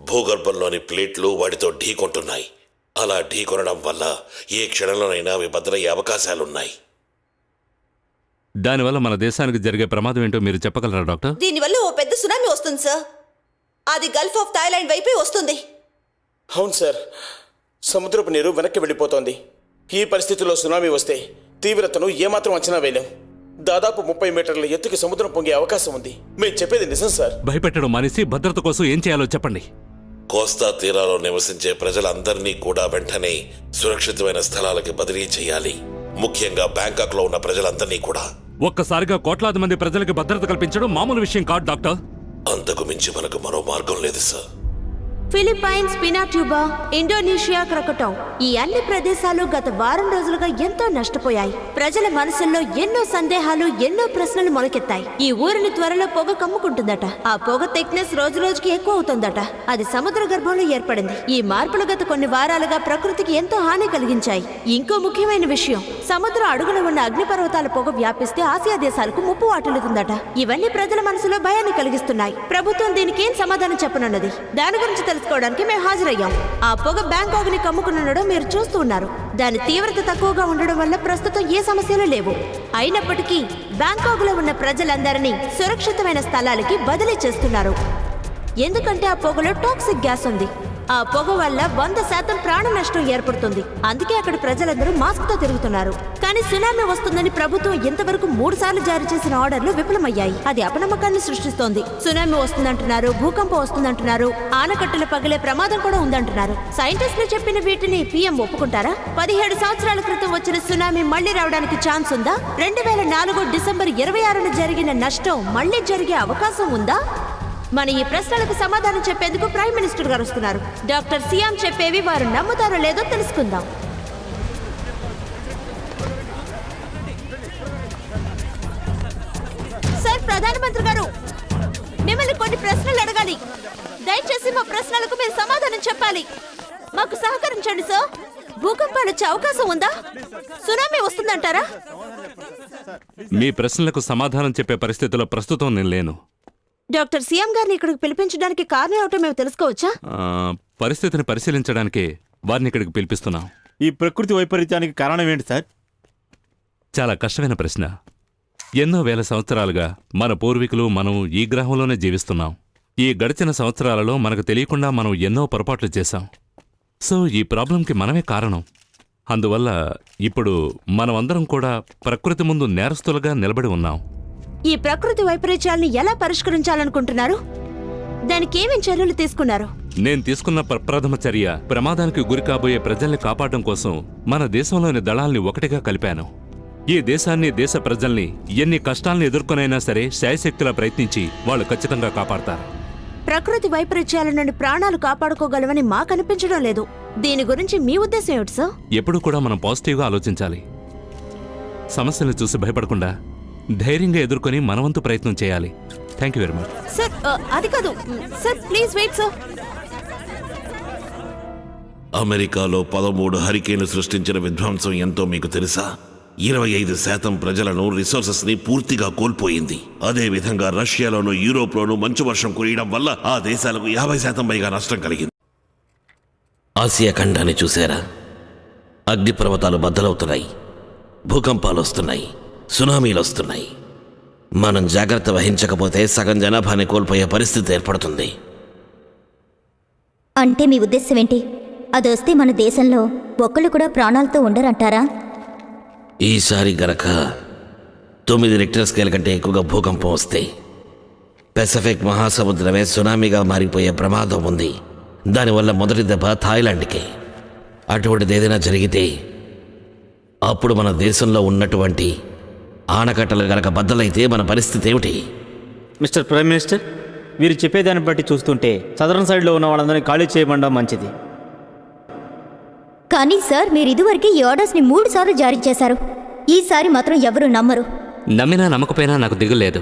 భూగర్భంలోని ప్లేట్లు వాటితో ఢీకొంటున్నాయి. అలా ఢీకొనడం వల్ల ఏ క్షణంలోనైనా అవి బద్దలయ్యే అవకాశాలున్నాయి. దానివల్ల మన దేశానికి జరిగే ప్రమాదం ఏంటో మీరు చెప్పగలరా డాక్టర్? దీనివల్ల ఓ పెద్ద సునామీ వస్తుంది సార్. అది గల్ఫ్ ఆఫ్ థాయిలాండ్ వైపే వస్తుంది. అవును సార్, సముద్రపు నీరు వెనక్కి వెళ్ళిపోతోంది. ఈ పరిస్థితిలో సునామీ వస్తే తీవ్రతను ఏమాత్రం అంచనా వేయలేం. దాదాపు 30 మీటర్ల ఎత్తుకి సముద్రం పొంగే అవకాశం ఉంది. మేము చెప్పేది నిజం సార్. భయపెట్టడం మానేసి భద్రత కోసం ఏం చేయాలో చెప్పండి. కోస్తా తీరాల్లో నివసించే ప్రజలందరినీ కూడా వెంటనే సురక్షితమైన స్థలాలకి బదిలీ చేయాలి. ముఖ్యంగా బ్యాంకాక్ లో ఉన్న ప్రజలందరినీ కూడా. ఒక్కసారిగా కోట్లాది మంది ప్రజలకు భద్రత కల్పించడం మామూలు విషయం కాదు డాక్టర్. అంతకు మించి మనకు మరో మార్గం లేదు సార్. ఫిలిప్పైన్స్, పినాట్యూబా, ఇండోనేషియా, క్రకటౌ ఈ అన్ని ప్రదేశాలు గత వారం రోజులుగా ఎంతో నష్టపోయాయి. ప్రజల మనసుల్లో ఎన్నో సందేహాలు, ఎన్నో ప్రశ్నలు మొలకెత్తాయి. ఈ ఊరిని త్వరలో పొగ కమ్ముకుంటుందట. ఆ పొగ థిక్నెస్ రోజు రోజుకి ఎక్కువ అవుతుందట. అది సముద్ర గర్భంలో ఏర్పడింది. ఈ మార్పులు గత కొన్ని వారాలుగా ప్రకృతికి ఎంతో హాని కలిగించాయి. ఇంకో ముఖ్యమైన విషయం, సముద్ర అడుగున ఉన్న అగ్నిపర్వతాల పొగ వ్యాపిస్తే ఆసియా దేశాలకు ముప్పు వాటిల్లుతుందట. ఇవన్నీ ప్రజల మనసులో భయాన్ని కలిగిస్తున్నాయి. ప్రభుత్వం దీనికి ఏం సమాధానం చెప్పనున్నది? దాని గురించి తెలుసుకోవడానికి మేము హాజరయ్యాం. ఆ పొగ బ్యాంకాక్ ని కమ్ముకునుండడం మీరు చూస్తూ ఉన్నారు. దాని తీవ్రత తక్కువగా ఉండడం వల్ల ప్రస్తుతం ఏ సమస్యలు లేవు. అయినప్పటికీ బ్యాంకాక్ లో ఉన్న ప్రజలందరినీ సురక్షితమైన స్థలాలకి బదిలీ చేస్తున్నారు. ఎందుకంటే ఆ పొగలో టాక్సిక్ గ్యాస్ ఉంది. ఆ పొగ వల్ల 100% ప్రాణ నష్టం ఏర్పడుతుంది. అందుకే అక్కడ ప్రజలందరూ మాస్క్ తో తిరుగుతున్నారు. కానీ సునామీ వస్తుందని ప్రభుత్వం ఇంతవరకు 3 సార్లు జారీ చేసిన ఆర్డర్లు విఫలమయ్యాయి. అది అపనమ్మకాన్ని సృష్టిస్తోంది. సునామీ వస్తుందంటున్నారు, భూకంపం వస్తుందంటున్నారు, ఆనకట్టలు పగిలే ప్రమాదం కూడా ఉందంటున్నారు. సైంటిస్టులు చెప్పిన వీటిని పీఎం ఒప్పుకుంటారా? 17 సంవత్సరాల క్రితం వచ్చిన సునామీ మళ్లీ రావడానికి ఛాన్స్ ఉందా? 2004 డిసెంబర్ 26న జరిగిన నష్టం మళ్లీ జరిగే అవకాశం ఉందా? మన ఈ ప్రశ్నలకు సమాధానం చెప్పేందుకు ప్రైమ్ మినిస్టర్ గారు వస్తున్నారు. డాక్టర్ సియాం చెప్పేవి వారు నమ్ముతారో లేదో తెలుసుకుందాం. సార్, ప్రధానమంత్రి గారు మిమ్మల్ని కొన్ని ప్రశ్నలు అడగాలి. దయచేసి మా ప్రశ్నలకు మీరు సమాధానం చెప్పాలి. మాకు సహకరించండి సార్. భూకంపాలు వచ్చే అవకాశం ఉందా? సునామీ వస్తుందంటారా? మీ ప్రశ్నలకు సమాధానం చెప్పే పరిస్థితిలో ప్రస్తుతం నేను లేను. డాక్టర్ సీఎం గారిని ఇక్కడికి పిలిపించడానికి కారణం ఏమిటో మేము తెలుసుకోవచ్చా? పరిస్థితిని పరిశీలించడానికి వారిని ఇక్కడికి పిలిపిస్తున్నాం. ఈ ప్రకృతి వైపరీత్యానికి కారణం ఏంటి సార్? చాలా కష్టమైన ప్రశ్న. ఎన్నో వేల సంవత్సరాలుగా మన పూర్వీకులు మనం ఈ గ్రహంలోనే జీవిస్తున్నాం. ఈ గడిచిన సంవత్సరాలలో మనకు తెలియకుండా మనం ఎన్నో పొరపాట్లు చేశాం. సో ఈ ప్రాబ్లంకి మనమే కారణం. అందువల్ల ఇప్పుడు మనమందరం కూడా ప్రకృతి ముందు నేరస్తులుగా నిలబడి ఉన్నాం. ఈ ప్రకృతి వైపరీత్యాలను ఎలా పరిష్కరించాలనుకుంటున్నారు? దానికి ఏమేం చర్యలు తీసుకున్నారు? నేను తీసుకున్న ప్రప్రథమ చర్య ప్రమాదానికి గురి కాబోయే ప్రజల్ని కాపాడడం కోసం మన దేశంలోని దళాల్ని ఒకటిగా కలిపాను. ఈ దేశాన్ని, దేశ ప్రజల్ని ఎన్ని కష్టాలను ఎదుర్కొనైనా సరే శాయశక్తిలా ప్రయత్నించి వాళ్ళు ఖచ్చితంగా కాపాడతారు. ప్రకృతి వైపరీత్యాల నుండి ప్రాణాలు కాపాడుకోగలవని మాకు అనిపించడం లేదు. దీని గురించి మీ ఉద్దేశం ఏమిటి సార్? ఎప్పుడు కూడా మనం పాజిటివ్గా ఆలోచించాలి. సమస్యలను చూసి భయపడకుండా ధైర్యంగా ఎదుర్కొని మనవంతు ప్రయత్నం చేయాలి. Thank you very much. Sir, అది కాదు సార్, ప్లీజ్ వెయిట్ సార్. అమెరికాలో 13 హరికేన్లు సృష్టించిన విధ్వంసం ఎంతో మీకు తెలుసా? 25% ప్రజలను, రిసోర్సెస్ ని పూర్తిగా కోల్పోయింది. అదే విధంగా రష్యాలోను, యూరోప్లోను మంచు వర్షం కురియడం వల్ల ఆ దేశాలకు 50% పైగా నష్టం కలిగింది. ఆసియా ఖండాన్ని చూసారా? అగ్నిపర్వతాలు బద్దలవుతున్నాయి, భూకంపాలు వస్తున్నాయి, సునామీలు వస్తున్నాయి. మనం జాగ్రత్త వహించకపోతే సగం జనాభాని కోల్పోయే పరిస్థితి ఏర్పడుతుంది. అంటే మీ ఉద్దేశం ఏంటి? అది వస్తే మన దేశంలో ఒక్కళ్ళు కూడా ప్రాణాలతో ఉండరంటారా? ఈసారి గనక 9 రిక్టర్ స్కేల్ కంటే ఎక్కువగా భూకంపం వస్తే పెసిఫిక్ మహాసముద్రమే సునామీగా మారిపోయే ప్రమాదం ఉంది. దానివల్ల మొదటి దెబ్బ థాయిలాండ్కే. అటువంటిది ఏదైనా జరిగితే అప్పుడు మన దేశంలో ఉన్నటువంటి ఆనకట్టలు గనక బద్దలైతే మన పరిస్థితి ఏమిటి? మిస్టర్ ప్రైమ్ మినిస్టర్, మీరు చెప్పేదాన్ని బట్టి చూస్తుంటే సదరన్ సైడ్లో ఉన్న వాళ్ళందరినీ ఖాళీ చేయమండం మంచిది. కానీ సార్, మీరు ఇదివరకు ఈ ఆర్డర్స్ని 3 సార్లు జారీ చేశారు. ఈసారి మాత్రం ఎవరు నమ్మరు. నమ్మినా నమ్మకపోయినా నాకు దిగులేదు.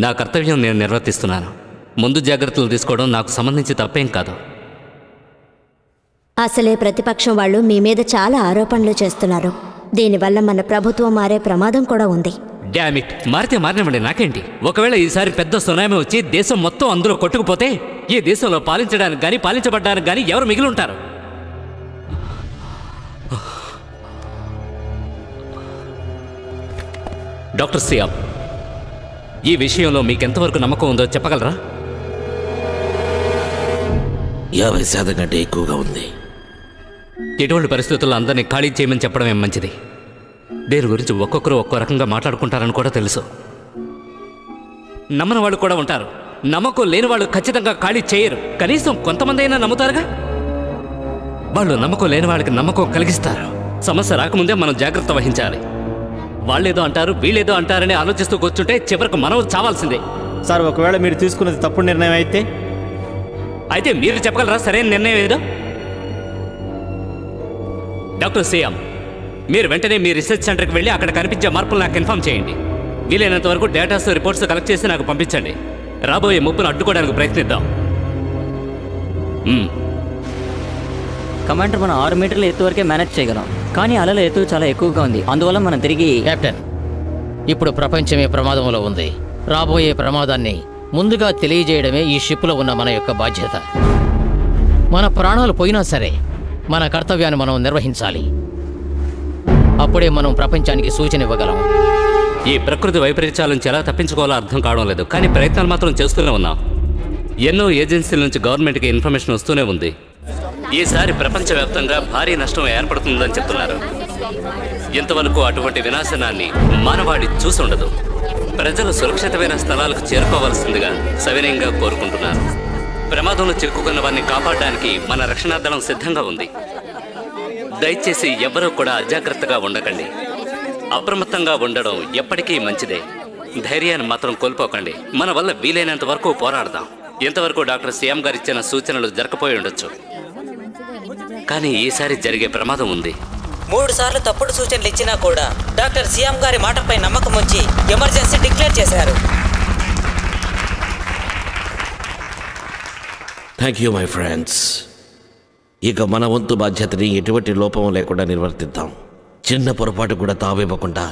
నా కర్తవ్యం నేను నిర్వర్తిస్తున్నాను. ముందు జాగ్రత్తలు తీసుకోవడం నాకు సంబంధించి తప్పేం కాదు. అసలే ప్రతిపక్షం వాళ్ళు మీ మీద చాలా ఆరోపణలు చేస్తున్నారు. దీనివల్ల మన ప్రభుత్వం మారే ప్రమాదం కూడా ఉంది. డామిట్, మారితే మారినవ్వండి, నాకేంటి? ఒకవేళ ఈసారి పెద్ద సునామీ వచ్చి దేశం మొత్తం అందులో కొట్టుకుపోతే ఈ దేశంలో పాలించడానికి కానీ పాలించబడ్డానికి కానీ ఎవరు మిగిలి ఉంటారు? డాక్టర్ సియాం, ఈ విషయంలో మీకెంతవరకు నమ్మకం ఉందో చెప్పగలరా? 50% కంటే ఎక్కువగా ఉంది. ఎటువంటి పరిస్థితుల్లో అందరినీ ఖాళీ చేయమని చెప్పడమే మంచిది. దేని గురించి ఒక్కొక్కరు ఒక్కో రకంగా మాట్లాడుకుంటారని కూడా తెలుసు. నమ్మని వాళ్ళు కూడా ఉంటారు. నమ్మకం లేని వాళ్ళు ఖచ్చితంగా ఖాళీ చేయరు. కనీసం కొంతమంది అయినా నమ్ముతారుగా. వాళ్ళు నమ్మకం లేని వాళ్ళకి నమ్మకం కలిగిస్తారు. సమస్య రాకముందే మనం జాగ్రత్త వహించాలి. వాళ్ళేదో అంటారు, వీళ్ళేదో అంటారని ఆలోచిస్తూ కూర్చుంటే చివరికి మనం చావాల్సిందే. సార్, ఒకవేళ మీరు తీసుకున్నది తప్పుడు నిర్ణయం అయితే మీరు చెప్పగలరా సరైన నిర్ణయం ఏదో? డాక్టర్ సియామ్, మీరు వెంటనే మీ రీసెర్చ్ సెంటర్కి వెళ్ళి అక్కడ కనిపించే మార్పులు నాకు ఇన్ఫార్మ్ చేయండి. వీలైనంత వరకు డేటాస్, రిపోర్ట్స్ కలెక్ట్ చేసి నాకు పంపించండి. రాబోయే ముప్పును అడ్డుకోవడానికి ప్రయత్నిద్దాం. కమాండర్, మనం 6 మీటర్ల ఎత్తు వరకే మేనేజ్ చేయగలం, కానీ అలల ఎత్తు చాలా ఎక్కువగా ఉంది. అందువల్ల మనం తిరిగి... కెప్టెన్, ఇప్పుడు ప్రపంచమే ప్రమాదంలో ఉంది. రాబోయే ప్రమాదాన్ని ముందుగా తెలియజేయడమే ఈ షిప్లో ఉన్న మన యొక్క బాధ్యత. మన ప్రాణాలు పోయినా సరే మన కర్తవ్యాన్ని మనం నిర్వహించాలి. అప్పుడే మనం ప్రపంచానికి సూచన ఇవ్వగలం. ఈ ప్రకృతి వైపరీత్యాల నుంచి ఎలా తప్పించుకోవాలో అర్థం కావడం లేదు, కానీ ప్రయత్నాలు మాత్రం చేస్తూనే ఉన్నాం. ఎన్నో ఏజెన్సీల నుంచి గవర్నమెంట్కి ఇన్ఫర్మేషన్ వస్తూనే ఉంది. ఈసారి ప్రపంచవ్యాప్తంగా భారీ నష్టం ఏర్పడుతుందని చెప్తున్నారు. ఇంతవరకు అటువంటి వినాశనాన్ని మానవాడి చూసుండదు. ప్రజలు సురక్షితమైన స్థలాలకు చేరుకోవాల్సిందిగా సవినయంగా కోరుకుంటున్నారు. ప్రమాదంలో చిక్కుకున్న వారిని కాపాడడానికి మన రక్షణా దళం సిద్ధంగా ఉంది. దయచేసి ఎవ్వరూ కూడా అజాగ్రత్తగా ఉండకండి. అప్రమత్తంగా ఉండడం ఎప్పటికీ మంచిదే. ధైర్యాన్ని మాత్రం కోల్పోకండి. మన వల్ల వీలైనంత వరకు పోరాడదాం. ఇంతవరకు డాక్టర్ సియామ్ గారు ఇచ్చిన సూచనలు జరగపోయి ఉండొచ్చు, కానీ ఈసారి జరిగే ప్రమాదం ఉంది. 3 సార్లు తప్పుడు సూచనలు ఇచ్చినా కూడా డాక్టర్ సియామ్ గారి మాటపై నమ్మకం ఉంచి ఎమర్జెన్సీ డిక్లేర్ చేశారు. Thank you my friends. ఇక మన వంతు బాధ్యతని ఎటువంటి లోపం లేకుండా నిర్వర్తిద్దాం. చిన్న పొరపాటు కూడా తావివ్వకుండా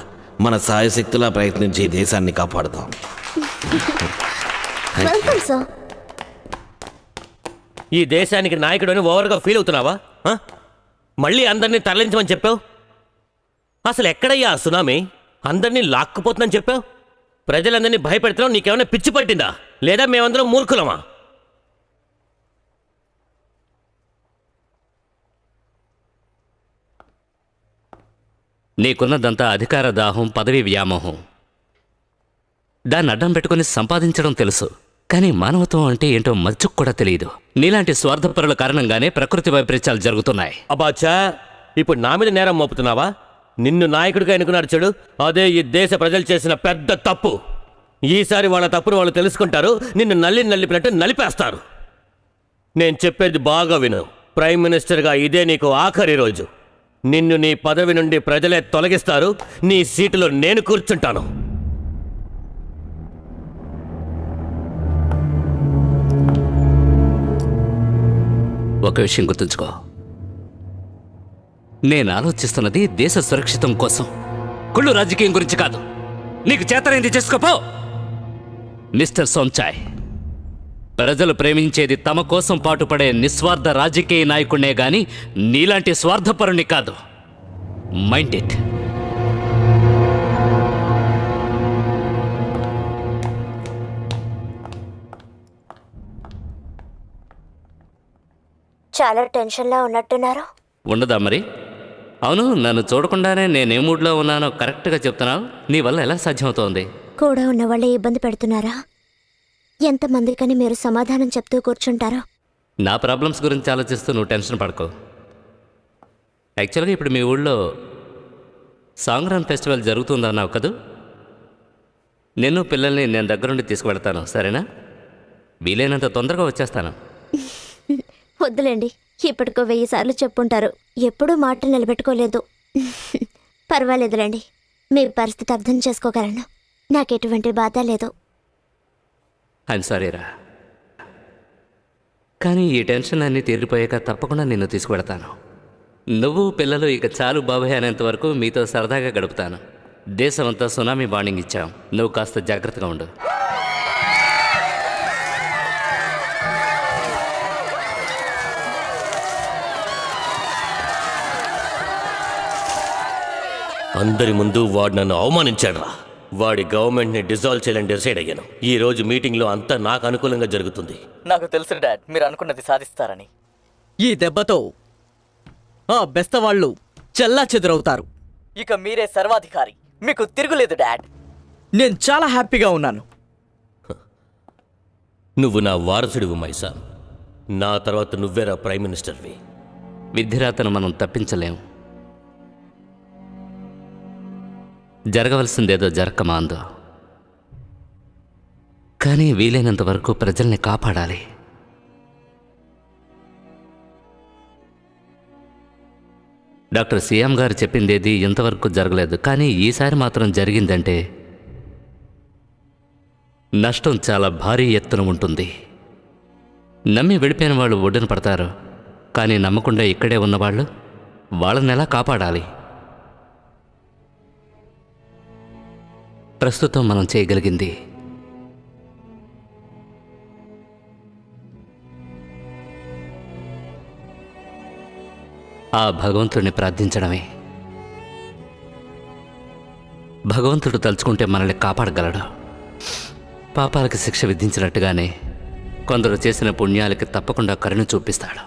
మన సాయశక్తులా ప్రయత్నించి దేశాన్ని కాపాడుదాం. ఈ దేశానికి నాయకుడని ఓవర్గా ఫీల్ అవుతున్నావా? మళ్ళీ అందరినీ తరలించమని చెప్పావు. అసలు ఎక్కడయ్యా ఆ సునామీ? అందరినీ లాక్కుపోతుందని చెప్పావు. ప్రజలందరినీ భయపెడుతున్నావు. నీకేమైనా పిచ్చి పట్టిందా, లేదా మేమందరం మూర్ఖులమా? నీకున్నదంతా అధికార దాహం, పదవి వ్యామోహం. దాన్ని అడ్డం పెట్టుకుని సంపాదించడం తెలుసు, కానీ మానవత్వం అంటే ఏంటో మచ్చుకు కూడా తెలియదు. నీలాంటి స్వార్థపరుల కారణంగానే ప్రకృతి వైపరీత్యాలు జరుగుతున్నాయి. అబాచా, ఇప్పుడు నా మీద నేరం మోపుతున్నావా? నిన్ను నాయకుడిగా ఎన్నుకున్నారు చూడు, అదే ఈ దేశ ప్రజలు చేసిన పెద్ద తప్పు. ఈసారి వాళ్ళ తప్పును వాళ్ళు తెలుసుకుంటారు. నిన్ను నలిపినట్టు నలిపేస్తారు. నేను చెప్పేది బాగా విను. ప్రైమ్ మినిస్టర్గా ఇదే నీకు ఆఖరి రోజు. నిన్ను నీ పదవి నుండి ప్రజలే తొలగిస్తారు. నీ సీటులో నేను కూర్చుంటాను. ఒక విషయం గుర్తుంచుకో, నేను ఆలోచిస్తున్నది దేశ సురక్షితం కోసం, కుళ్ళు రాజకీయం గురించి కాదు. నీకు చేతనైంది చేసుకోపో. మిస్టర్ సోంచాయ్, ప్రజలు ప్రేమించేది తమ కోసం పాటుపడే నిస్వార్థ రాజకీయ నాయకుడినే గాని నీలాంటి స్వార్థపరుని కాదు. Mind it. చాలా టెన్షన్లా ఉన్నట్టున్నారు. ఉండదా మరి? అవును, నన్ను చూడకుండానే నేనే మూడ్లో ఉన్నానో కరెక్ట్గా చెప్తున్నావు. నీ వల్ల ఎలా సాధ్యమవుతోంది? కూడా ఉన్న వాళ్ళే ఇబ్బంది పెడుతున్నారా? ఎంతమందికని మీరు సమాధానం చెప్తూ కూర్చుంటారో. నా ప్రాబ్లమ్స్ గురించి ఆలోచిస్తూ నువ్వు టెన్షన్ పడుకో. యాక్చువల్గా ఇప్పుడు మీ ఊళ్ళో సాంగ్రాన్ ఫెస్టివల్ జరుగుతుందన్నావు కదూ? నిన్ను పిల్లల్ని నేను దగ్గరుండి తీసుకువెళ్తాను, సరేనా? వీలైనంత తొందరగా వచ్చేస్తాను. వద్దులేండి, ఇప్పటికో 1000 సార్లు చెప్పుంటారు. ఎప్పుడూ మాట నిలబెట్టుకోలేదు. పర్వాలేదులేండి, మీ పరిస్థితి అర్థం చేసుకోగలను. నాకెటువంటి బాధ లేదు. ఐఎమ్ సారీరా, కానీ ఈ టెన్షన్ అన్నీ తీరిపోయాక తప్పకుండా నిన్ను తీసుకువెడతాను. నువ్వు పిల్లలు ఇక చాలు బాబాయ్ అనేంత వరకు మీతో సరదాగా గడుపుతాను. దేశమంతా సునామీ వార్నింగ్ ఇచ్చాం. నువ్వు కాస్త జాగ్రత్తగా ఉండు. అందరి ముందు వాడు నన్ను అవమానించాడురా. వాడి గవర్నమెంట్ని డిజాల్వ్ చేయాలని డిసైడ్ అయ్యాను. ఈ రోజు మీటింగ్లో అంతా నాకు అనుకూలంగా జరుగుతుంది. నాకు తెలుసు డాడ్, మీరు అనుకున్నది సాధిస్తారని. ఈ దెబ్బతో ఆ బెస్తవాళ్ళు చెల్లా చెదురవుతారు. ఇక మీరే సర్వాధికారి, మీకు తిరుగులేదు డాడ్. నేను చాలా హ్యాపీగా ఉన్నాను. నువ్వు నా వారసుడివి మైసా. నా తర్వాత నువ్వేరా ప్రైమ్ మినిస్టర్వి. విధిరాతను మనం తప్పించలేం. జరగవలసిందేదో జరగకమాందో, కానీ వీలైనంత వరకు ప్రజల్ని కాపాడాలి. డాక్టర్ సీఎం గారు చెప్పిందేది ఇంతవరకు జరగలేదు, కానీ ఈసారి మాత్రం జరిగిందంటే నష్టం చాలా భారీ ఎత్తున ఉంటుంది. నమ్మి వెళ్ళిపోయిన వాళ్ళు ఒడ్డున పడతారు, కానీ నమ్మకుండా ఇక్కడే ఉన్నవాళ్ళు వాళ్ళని ఎలా కాపాడాలి? ప్రస్తుతం మనం చేయగలిగింది ఆ భగవంతుడిని ప్రార్థించడమే. భగవంతుడు తలుచుకుంటే మనల్ని కాపాడగలడు. పాపాలకి శిక్ష విధించినట్టుగానే కొందరు చేసిన పుణ్యాలకి తప్పకుండా కరుణ చూపిస్తాడు.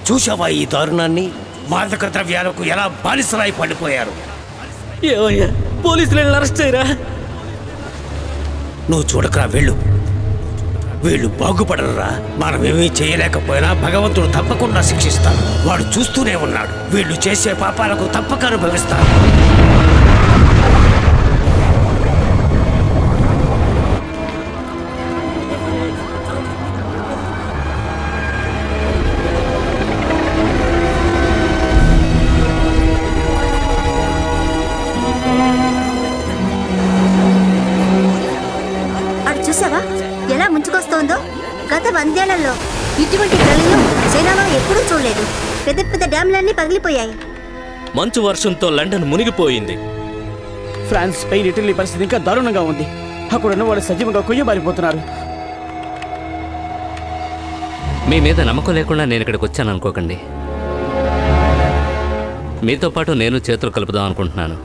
చూశావా ఈ దారుణాన్ని? మాదక ద్రవ్యాలకు ఎలా బానిసలాయి పడిపోయారు. ఏమయ్యా, పోలీసులు అరెస్ట్ చేయరా? నువ్వు చూడకరా, వీళ్ళు బాగుపడరా. మనమేమీ చేయలేకపోయినా భగవంతుడు తప్పకుండా శిక్షిస్తాడు. వాడు చూస్తూనే ఉన్నాడు. వీళ్ళు చేసే పాపాలకు తప్పక అనుభవిస్తారు. చూసావా ఎలా ముంచుకొస్తోందో? గత 100 ఏళ్లలో ఇటువంటి ప్రళయం చైనాలో ఎప్పుడూ చూడలేదు. పెద్ద పెద్ద డ్యామ్లన్నీ పగిలిపోయాయి. మంచు వర్షంతో లండన్ మునిగిపోయింది. ఫ్రాన్స్, స్పెయిన్, ఇటలీ పరిస్థితి ఇంకా దారుణంగా ఉంది. అక్కడున్న వాళ్ళు సజీవంగా కొయ్యబారిపోతున్నారు. మీ మీద నమ్మకం లేకుండా నేను ఇక్కడికి వచ్చాను అనుకోకండి. మీతో పాటు నేను చేతులు కలుపుదాం అనుకుంటున్నాను.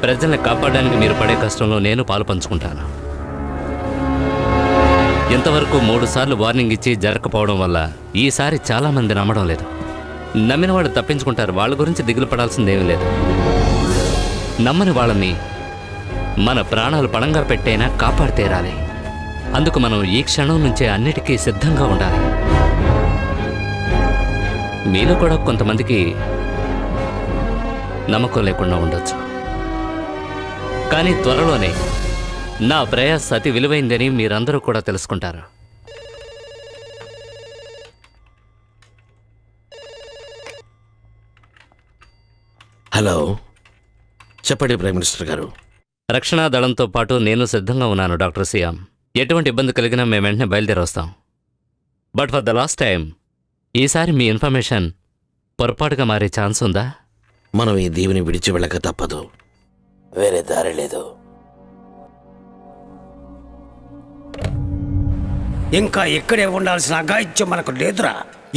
ప్రజల్ని కాపాడడానికి మీరు పడే కష్టంలో నేను పాలు పంచుకుంటాను. ఇంతవరకు 3 సార్లు వార్నింగ్ ఇచ్చి జరగకపోవడం వల్ల ఈసారి చాలామంది నమ్మడం లేదు. నమ్మిన వాళ్ళు తప్పించుకుంటారు. వాళ్ళ గురించి దిగులు పడాల్సిందేమీ లేదు. నమ్మని వాళ్ళని మన ప్రాణాలు పణంగా పెట్టైనా కాపాడితేరాలి. అందుకు మనం ఈ క్షణం నుంచే అన్నిటికీ సిద్ధంగా ఉండాలి. మీలో కూడా కొంతమందికి నమ్మకం లేకుండా ఉండొచ్చు, కానీ త్వరలోనే నా ప్రయాస అతి విలువైందని మీరందరూ కూడా తెలుసుకుంటారు. హలో, చెప్పండి ప్రైమ్ మినిస్టర్ గారు. రక్షణా దళంతో పాటు నేను సిద్ధంగా ఉన్నాను డాక్టర్ సియాం. ఎటువంటి ఇబ్బంది కలిగినా మేము వెంటనే బయలుదేరి వస్తాం. But for the last time, ఈసారి మీ ఇన్ఫర్మేషన్ పొరపాటుగా మారే ఛాన్స్ ఉందా? మనం ఈ దీవిని విడిచి వెళ్ళక తప్పదు. వేరే దారి లేదు. ఇంకా ఇక్కడే ఉండాల్సిన అఘాయిత్యం మనకు లేదురా.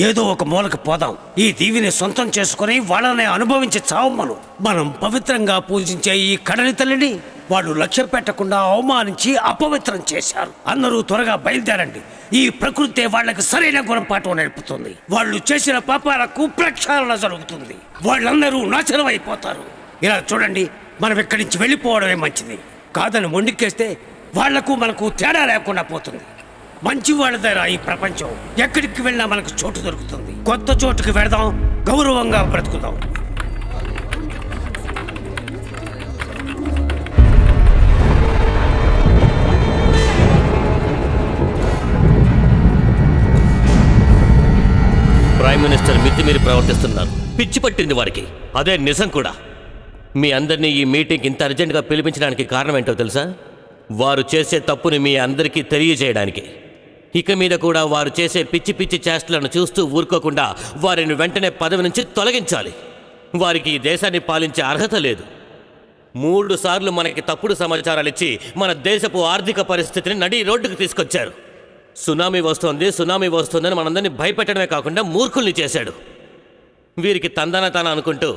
ఏదో ఒక మూలకు పోదాం. ఈ దీవిని సొంతం చేసుకుని వాళ్ళని అనుభవించి చావమ్మను. మనం పవిత్రంగా పూజించే ఈ కడలి తల్లిని వాళ్ళు లక్ష్య పెట్టకుండా అవమానించి అపవిత్రం చేశారు. అందరూ త్వరగా బయలుదేరండి. ఈ ప్రకృతి వాళ్ళకి సరైన గుణపాఠం నేర్పుతుంది. వాళ్ళు చేసిన పాపాలకు ప్రక్షాళన జరుగుతుంది. వాళ్ళందరూ నాశనం అయిపోతారు. ఇలా చూడండి, మనం ఇక్కడి నుంచి వెళ్ళిపోవడమే మంచిది. కాదని మొండికేస్తే వాళ్లకు మనకు తేడా లేకుండా పోతుంది. మంచి వాళ్ళ దగ్గర ఈ ప్రపంచం ఎక్కడికి వెళ్ళినా మనకు చోటు దొరుకుతుంది. కొత్త చోటుకి వెళదాం, గౌరవంగా బ్రతుకుదాం. ప్రైమ్ మినిస్టర్ మితిమీరి ప్రవర్తిస్తున్నారు. పిచ్చి పట్టింది వారికి. అదే నిజం కూడా. మీ అందరినీ ఈ మీటింగ్ ఇంత అర్జెంటుగా పిలిపించడానికి కారణం ఏంటో తెలుసా? వారు చేసే తప్పుని మీ అందరికీ తెలియజేయడానికి. ఇక మీద కూడా వారు చేసే పిచ్చి పిచ్చి చేష్టలను చూస్తూ ఊరుకోకుండా వారిని వెంటనే పదవి నుంచి తొలగించాలి. వారికి ఈ దేశాన్ని పాలించే అర్హత లేదు. 3 సార్లు మనకి తప్పుడు సమాచారాలు ఇచ్చి మన దేశపు ఆర్థిక పరిస్థితిని నడి రోడ్డుకు తీసుకొచ్చారు. సునామీ వస్తోందని మనందరినీ భయపెట్టడమే కాకుండా మూర్ఖుల్ని చేశాడు. వీరికి తందన అనుకుంటూ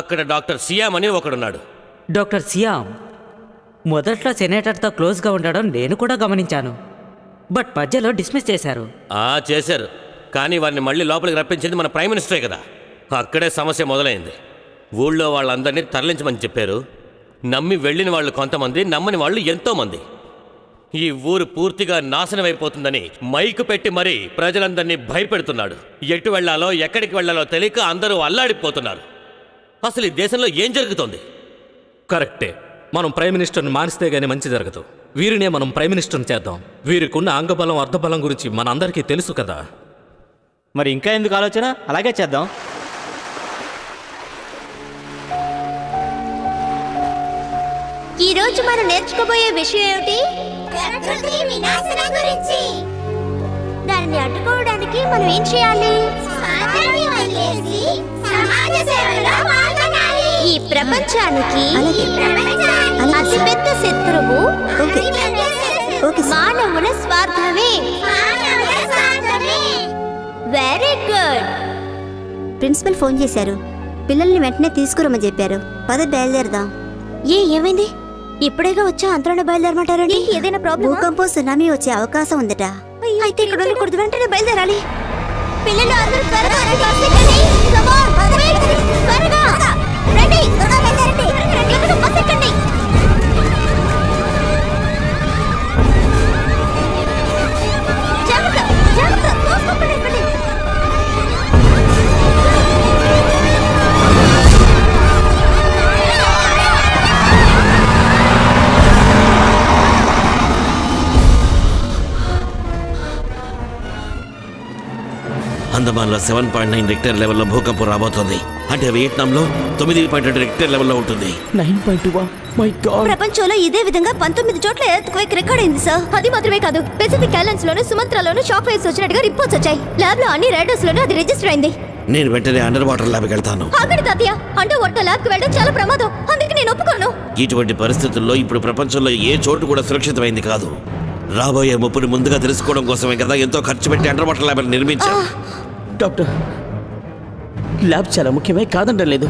అక్కడ డాక్టర్ సియామ్ అని ఒకడున్నాడు. డాక్టర్ సియామ్ మొదట్లో సెనేటర్తో క్లోజ్గా ఉండడం నేను కూడా గమనించాను. బట్ మధ్యలో డిస్మిస్ చేశారు. చేశారు, కానీ వారిని మళ్ళీ లోపలికి రప్పించింది మన ప్రైమ్ మినిస్టరే కదా. అక్కడే సమస్య మొదలైంది. ఊళ్ళో వాళ్ళందరినీ తరలించమని చెప్పారు. నమ్మి వెళ్ళిన వాళ్ళు కొంతమంది, నమ్మని వాళ్ళు ఎంతోమంది. ఈ ఊరు పూర్తిగా నాశనం అయిపోతుందని మైకు పెట్టి మరీ ప్రజలందరినీ భయపెడుతున్నాడు. ఎటు వెళ్లాలో ఎక్కడికి వెళ్లాలో తెలియక అందరూ అల్లాడిపోతున్నారు. అసలు ఈ దేశంలో ఏం జరుగుతోంది? కరెక్టే. మనం ప్రైమ్ మినిస్టర్ని మారిస్తే గానీ మంచి జరగదు. వీరినే మనం ప్రైమ్ మినిస్టర్ని చేద్దాం. వీరికున్న అంగబలం అర్ధబలం గురించి మనందరికీ తెలుసు కదా. మరి ఇంకా ఎందుకు ఆలోచన? అలాగే చేద్దాం. ఈ రోజు మనం నేర్చుకోబోయే విషయం ఏమిటి? దానిని అడ్డుకోవడానికి మనం ఏం చేయాలి? ఈ ప్రపంచానికి అతిపెద్ద శత్రువు మానవుల స్వార్థమే. Very good. ప్రిన్సిపల్ ఫోన్ చేశారు. పిల్లల్ని వెంటనే తీసుకురమ్మని చెప్పారు. పద బయలుదేరదాం. ఏమైంది? ఇప్పుడేగా వచ్చా, అంతలోనే బయలుదేరమంటారండి? ఏదైనా ప్రాబ్లం? భూకంపం సునామీ వచ్చే అవకాశం ఉందట. అయితే ఇక్కడ ఉండకూడదు, వెంటనే బయలుదేరాలి. పిల్లలు అందరూ త్వరగా రండి. అండమాన్లో 7.9 రిక్టర్ లెవెల్లో భూకంపం రాబోతోంది. అంటే వియట్నాంలో 9.2 రిక్టర్ లెవెల్లో ఉంటుంది. 9.2 మై గాడ్. ప్రపంచంలో ఇదే విధంగా 19 చోట్ల ఎర్త్క్వేక్ రికార్డ్ అయింది సార్. అది మాత్రమే కాదు, పెసిఫిక్ ఐలాండ్స్ లోను సుమంత్రాలోను షాక్ వేవ్స్ వచ్చినట్టుగా రిపోర్ట్స్ వచ్చాయి. ల్యాబ్ లో అన్ని రైడర్స్ లోను అది రిజిస్టర్ అయింది. నేను వెంటనే అండర్ వాటర్ ల్యాబ్కి వెళ్తాను. ఆగండి తాతయ్య, అండర్ వాటర్ ల్యాబ్ కి వెళ్ళడం చాలా ప్రమాదం. అందుకే నేను ఒప్పుకోను. ఇటువంటి పరిస్థితుల్లో ఇప్పుడు ప్రపంచంలో ఏ చోటు కూడా సురక్షితమైంది కాదు. రాబోయే ముప్పుని ముందుగా తెలుసుకోవడం కోసమే కదా ఎంతో ఖర్చు పెట్టి అండర్ వాటర్ ల్యాబ్ నిర్మించాం. డాక్టర్, ల్యాబ్ చాలా ముఖ్యమే, కాదండం లేదు.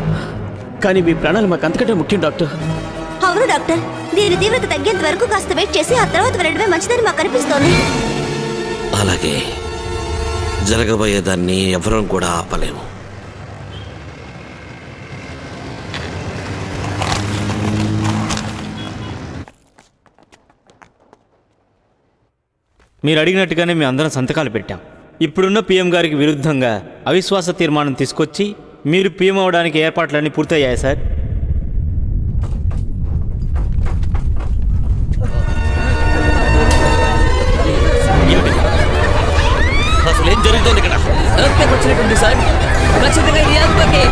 కానీ మీ ప్రాణాలు మాకు అంతకంటే ముఖ్యం డాక్టర్. అవును డాక్టర్, దీని తీవ్రత తగ్గేంత వరకు కాస్త వెయిట్ చేసి ఆ తర్వాత వెళ్ళడమే మంచిదని మాకు అనిపిస్తోంది. అలాగే జరగబోయేదాన్ని ఎవరూ కూడా ఆపలేము. మీరు అడిగినట్టుగానే మేము అందరం సంతకాలు పెట్టాం. ఇప్పుడున్న పీఎం గారికి విరుద్ధంగా అవిశ్వాస తీర్మానం తీసుకొచ్చి మీరు పీఎం అవడానికి ఏర్పాట్లన్నీ పూర్తయ్యాయి సార్. అసలు ఏం జరుగుతుంది ఇక్కడ? వచ్చినట్టుంది సార్. ఖచ్చితంగా ఈ ఆత్మకే.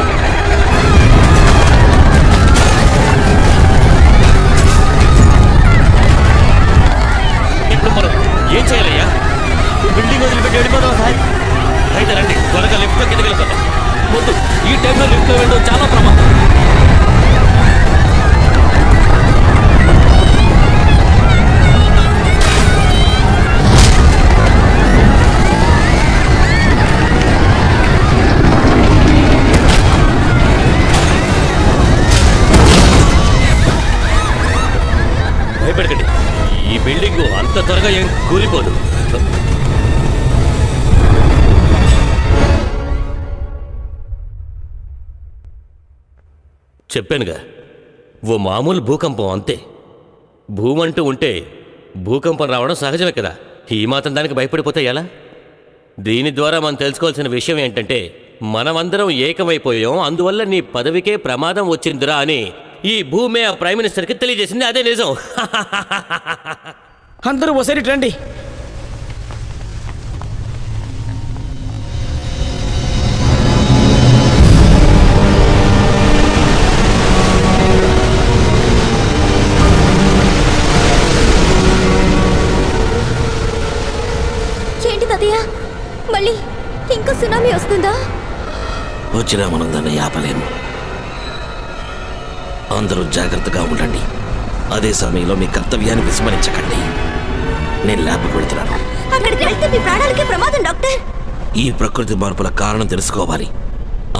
ఇప్పుడు మనం ఏం చేయాలయ్యా? బిల్డింగ్ వదిలిపెట్టి వెళ్ళిపోతాం సార్. అయితే రండి, త్వరగా లిఫ్ట్లో కిందకి వెళ్ళిపోతాం. ముందు ఈ టైంలో లిఫ్ట్లో వెళ్ళడం చాలా ప్రమాదం. బిల్డింగ్ అంత త్వరగా ఏం కూలిపోదు. చెప్పానుగా, ఓ మామూలు భూకంపం అంతే. భూమంటూ ఉంటే భూకంపం రావడం సహజమే కదా. ఈ మాత్రం దానికి భయపడిపోతే ఎలా? దీని ద్వారా మనం తెలుసుకోవాల్సిన విషయం ఏంటంటే, మనమందరం ఏకమైపోయాం, అందువల్ల నీ పదవికే ప్రమాదం వచ్చిందిరా అని ఈ భూమి ఆ ప్రైమ్ మినిస్టర్కి తెలియజేసింది. అదే నిజం. అందరూ ఒకసారి రండి. ఏంటి తాతయ్య, మళ్ళీ ఇంకా సునామీ వస్తుందా? వచ్చినా మనం దాన్ని ఆపలేము. అందరూ జాగ్రత్తగా ఉండండి. అదే సమయంలో మీ కర్తవ్యాన్ని విస్మరించకండి. నేను ల్యాబ్కి వెళ్తున్నాను. అక్కడికి వెళ్తే మీ ప్రాణాలకే ప్రమాదం డాక్టర్. ఈ ప్రకృతి మార్పుల కారణం తెలుసుకోవాలి.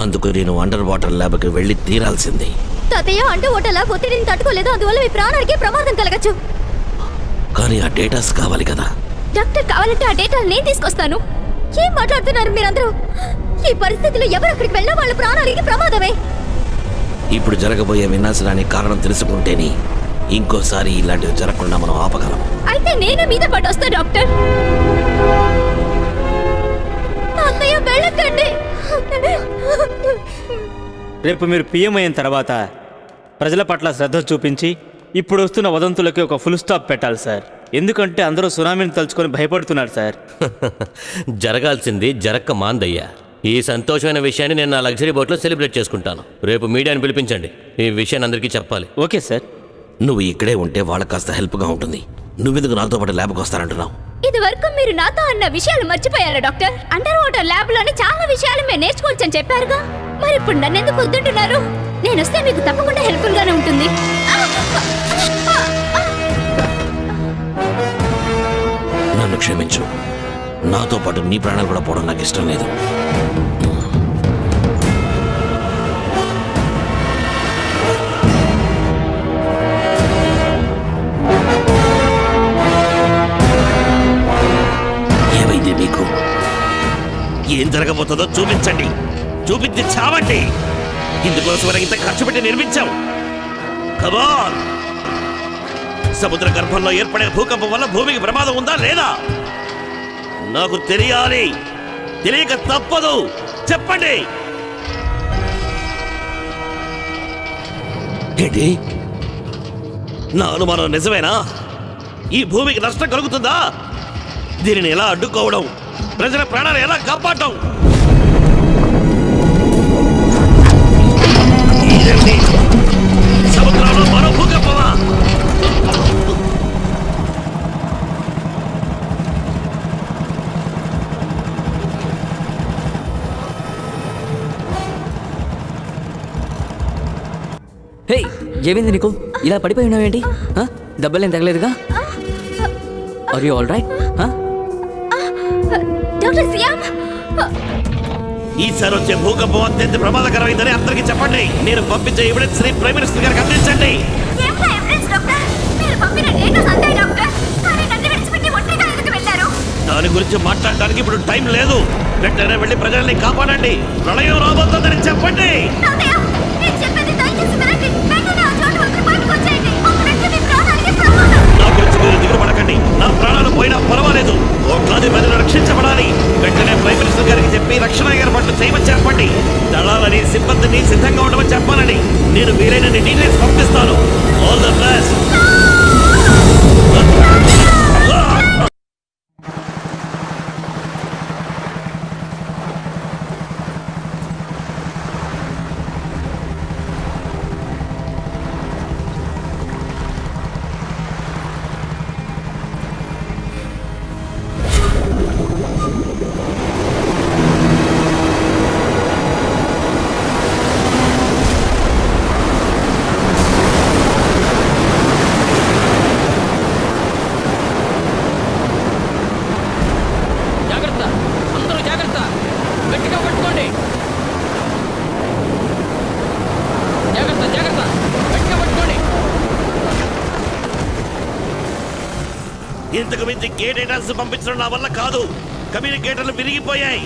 అందుకు నేను అండర్ వాటర్ ల్యాబ్కి వెళ్ళి తీరాల్సిందే. తాతయ్య, అంటూ ఓటలా ఒత్తిడిని తట్టుకోలేదు, అందువల్ల మీ ప్రాణాలకే ప్రమాదం కలగచ్చు. కానీ ఆ డేటాస్ కావాలి కదా. డాక్టర్, కావాలంటే ఆ డేటాలు నేను తీసుకొస్తాను. ఏం మాట్లాడుతున్నారు మీరందరూ? ఈ పరిస్థితిలో ఎవరు అక్కడికి వెళ్ళినా వాళ్ళ ప్రాణాలకి ప్రమాదమే. ఇప్పుడు జరగబోయే వినాశనానికి కారణం తెలుసుకుంటేనే ఇంకోసారి ఇలాంటివి జరగకుండా మనం ఆపగలం. అయితే నేను మీద పాటు వస్తా డాక్టర్. తాతయ్య, వెళ్ళకండి. రేపు మీరు పీఎం అయిన తర్వాత ప్రజల పట్ల శ్రద్ధ చూపించి ఇప్పుడు వస్తున్న వదంతులకి ఒక ఫుల్ స్టాప్ పెట్టాలి సార్. ఎందుకంటే అందరూ సునామీని తలుచుకొని భయపడుతున్నారు సార్. జరగాల్సింది జరక్క మాందయ్యా. ఈ సంతోషమైన విషయాన్ని నేను నా లగ్జరీ బోట్లో సెలబ్రేట్ చేసుకుంటాను. రేపు మీడియాని పిలిపించండి, ఈ విషయాన్ని అందరికీ చెప్పాలి. Okay sir. నువ్వు ఇక్కడే ఉంటే వాళ్ళకి కాస్త హెల్ప్గా ఉంటుంది. నువ్వెందుకు నాతో పాటు ల్యాబ్కి వస్తానంటున్నావు? ఇది వరకు మీరు నాతో అన్న విషయాలు మర్చిపోయారా డాక్టర్? అండర్ వాటర్ ల్యాబ్ లోని చాలా విషయాలు మేము నేర్చుకోవచ్చని చెప్పారుగా. మరి ఇప్పుడు నన్ను ఎందుకు వద్దంటున్నారు? నేను వస్తే మీకు తప్పకుండా హెల్ప్ఫుల్ గానే ఉంటుంది. నన్ను క్షమించు. నాతో పాటు నీ ప్రాణాలు కూడా పోవడం నాకు ఇష్టం లేదు. ఏమైంది మీకు? ఏం జరగబోతుందో చూపించండి. చూపించి చావండి. ఇందుకోసం ఇంత ఖర్చు పెట్టి నిర్మించాం. కమాన్! సముద్ర గర్భంలో ఏర్పడే భూకంపం వల్ల భూమికి ప్రమాదం ఉందా లేదా నాకు తెలియాలి. తెలియక తప్పదు. చెప్పండి. ఏంటి? నా అనుమానం నిజమేనా? ఈ భూమికి నష్టం కలుగుతుందా? దీనిని ఎలా అడ్డుకోవడం? ప్రజల ప్రాణాలు ఎలా కాపాడటం? సముద్రంలో మరో భూకంపమా? హే, ఏమైంది నీకు? ఇలా పడిపోయి ఉన్నావేంటి? దెబ్బలేం తగలేదుగా? Are you all right? Doctor Siam, ఈసారి వచ్చే భూకంపం అత్యంత ప్రమాదకరమైందని అందరికీ చెప్పండి. నేను పంపించే ఎవిడెన్స్ ని ప్రైమ్ మినిస్టర్ గారికి అందించండి. ఏమిటా ఎవిడెన్స్ డాక్టర్? మీరు పంపిన డేటాస్ అంతాయి డాక్టర్. కానీ నన్ను విడిచిపెట్టి ఒంటరిగా ఎందుకు వెళ్ళారు? దాని గురించి మాట్లాడడానికి ఇప్పుడు టైం లేదు. వెంటనే వెళ్ళి ప్రజల్ని కాపాడండి. ప్రళయం రాబోతుందని చెప్పండి. తాతయ్య, నేను చెప్పేది దయచేసి వినండి. వెంటనే ఆ చోటు వదిలి బయటకు వచ్చేయండి. అక్కడంటే మీ ప్రాణాలకి ప్రమాదం. నా గురించి మీరు దిగులు పడకండి. నా ప్రాణాలు పోయినా పర్వాలేదు. కోట్లాది ప్రజలు రక్షించబడాలి. వెంటనే ప్రైమ్ మినిస్టర్ గారికి చెప్పి రక్షణ ఏర్పాట్లు చేయమని చెప్పండి. దళాలని సిబ్బందిని సిద్ధంగా ఉండమని చెప్పాలని నేను వీలైనన్ని డీటెయిల్స్ పంపిస్తాను. All the best. ఇంతకు మించి కే డేటాస్ పంపించడం నా వల్ల కాదు. కమ్యూనికేటర్లు విరిగిపోయాయి.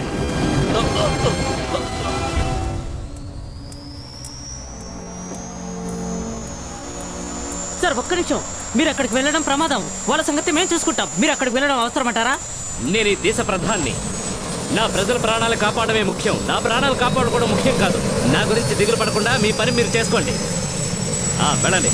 సార్ ఒక్క నిమిషం, మీరు అక్కడికి వెళ్ళడం ప్రమాదం. వాళ్ళ సంగతి మేము చూసుకుంటాం. మీరు అక్కడికి వెళ్ళడం అవసరమంటారా? నేను ఈ దేశ ప్రధాన్ని. నా ప్రజల ప్రాణాలు కాపాడమే ముఖ్యం. నా ప్రాణాలు కాపాడుకోవడం ముఖ్యం కాదు. నా గురించి దిగులు పడకుండా మీ పని మీరు చేసుకోండి. వెళ్ళండి.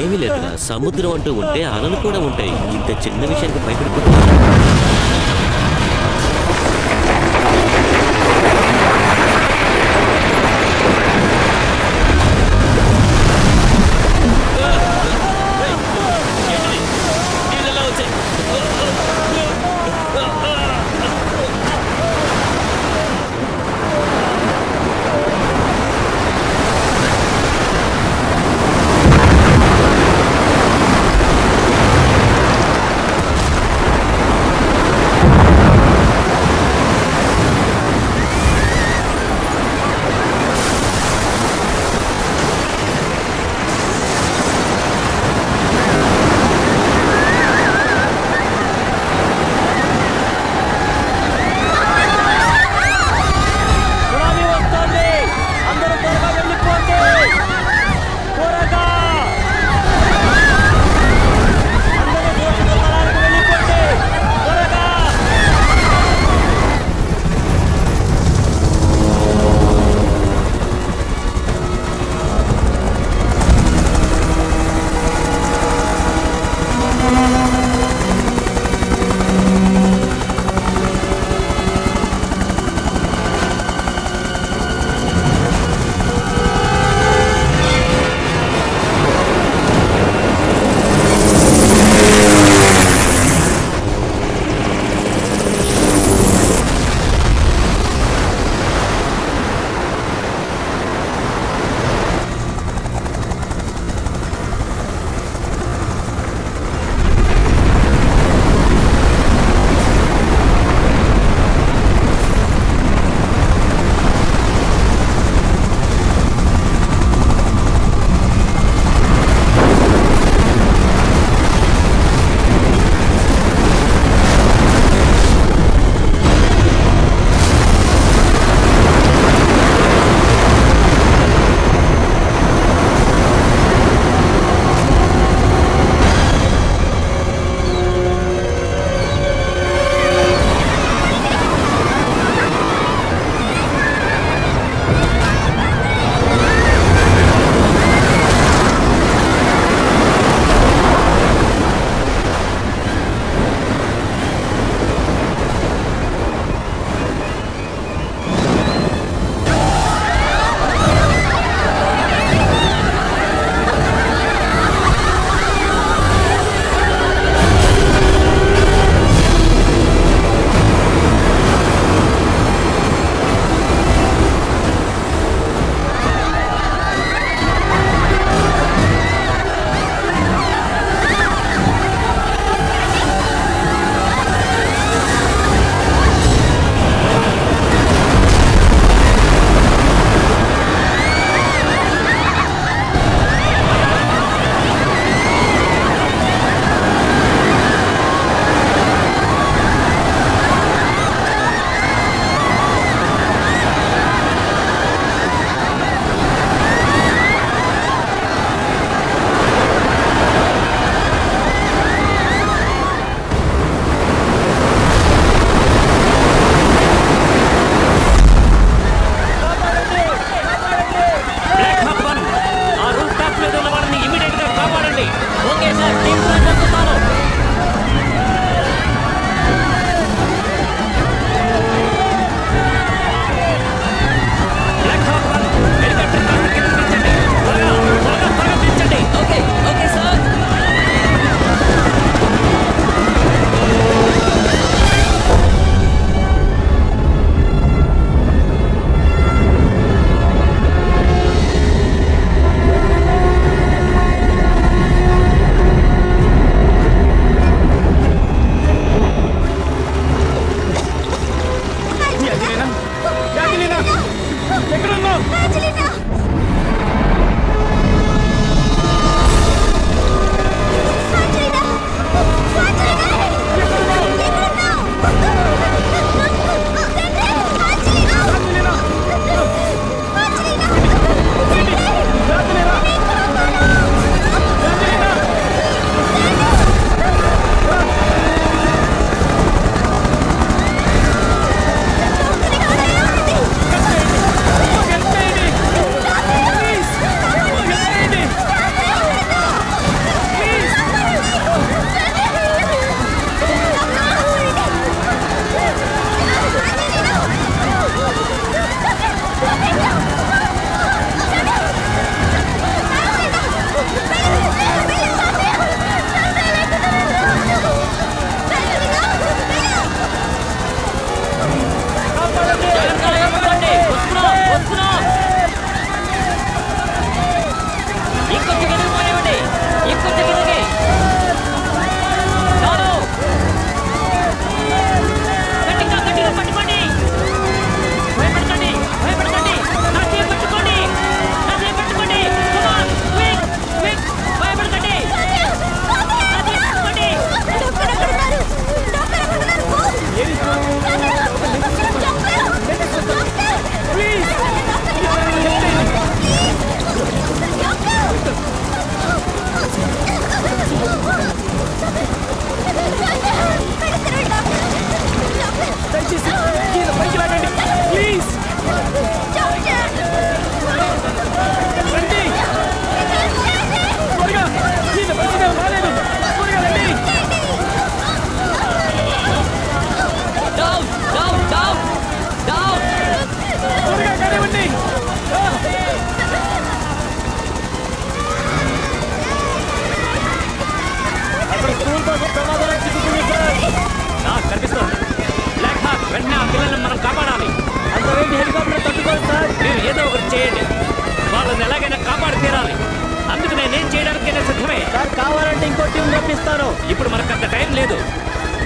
ఏమీ లేదురా, సముద్రం అంటూ ఉంటే అలలు కూడా ఉంటాయి. ఇంత చిన్న విషయానికి భయపడిపోతున్నా.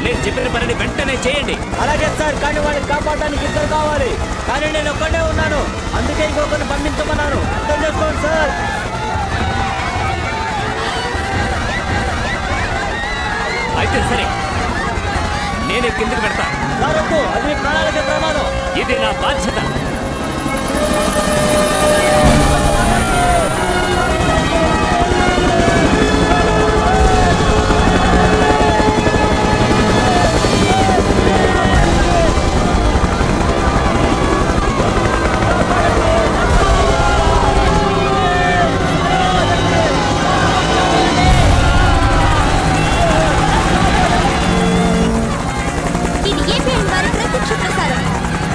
నేను చెప్పిన పనిని వెంటనే చేయండి. అలాగే సార్, కానీ వాళ్ళని కాపాడడానికి ఇద్దరు కావాలి. కానీ నేను ఒక్కడే ఉన్నాను, అందుకే ఇంకొకరిని పంపించమన్నాను. అర్థం చేసుకోండి సార్. అయితే సరే, నేనే కిందకి పెడతా. అది మీ ప్రాణాలకే ప్రమాదం. ఇది నా బాధ్యత.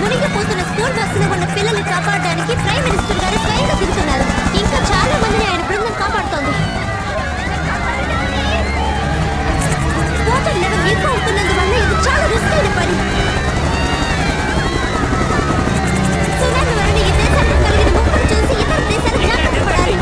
మునిగిపోతున్న స్కూల్ బస్సులో ఉన్న పిల్లల్ని కాపాడడానికి ప్రైమ్ మినిస్టర్ గారు స్వయంగా దిగుతున్నారు. ఇంకా చాలా మందిని ఆయన బృందం కాపాడుతోంది. వాటర్ లెవెల్ ఎక్కువ అవుతున్నందువల్ల ఇది చాలా రిస్క్ అయిన పని. సునామీ వలన ఈ దేశానికి కలిగిన ముప్పును చూసి ఇతర దేశాలు జాగ్రత్త పడాలి.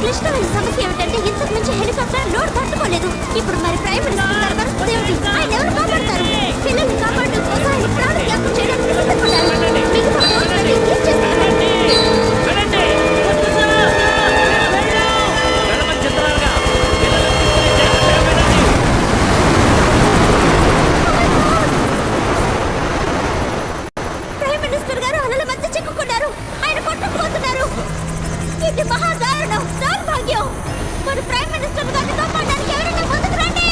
క్లిష్టమైన సమస్య ఏమిటంటే ఇంతకు మించి హెలికాప్టర్ లోడ్ తట్టుకోలేదు. ఇప్పుడు మరి ప్రైమ్ మినిస్టర్ గారు పరిస్థితి ఏమిటి? ఆయన ఎవరు కాపాడతారు? పిల్లల్ని కాపాడడం కోసం ఆయన ప్రాణ త్యాగం చేయడానికి సిద్ధపడ్డారు. మిగతా రోజులన్నీ ఏం చేస్తారు? ప్రైమ్ మినిస్టర్ గారు అలల మధ్య చిక్కుకున్నారు. ఆయన కొట్టుకుపోతున్నారు. ఇది మహాదారుణం, దౌర్భాగ్యం. మన ప్రైమ్ మినిస్టర్ గారిని కాపాడడానికి ఎవరైనా ముందుకు రండి.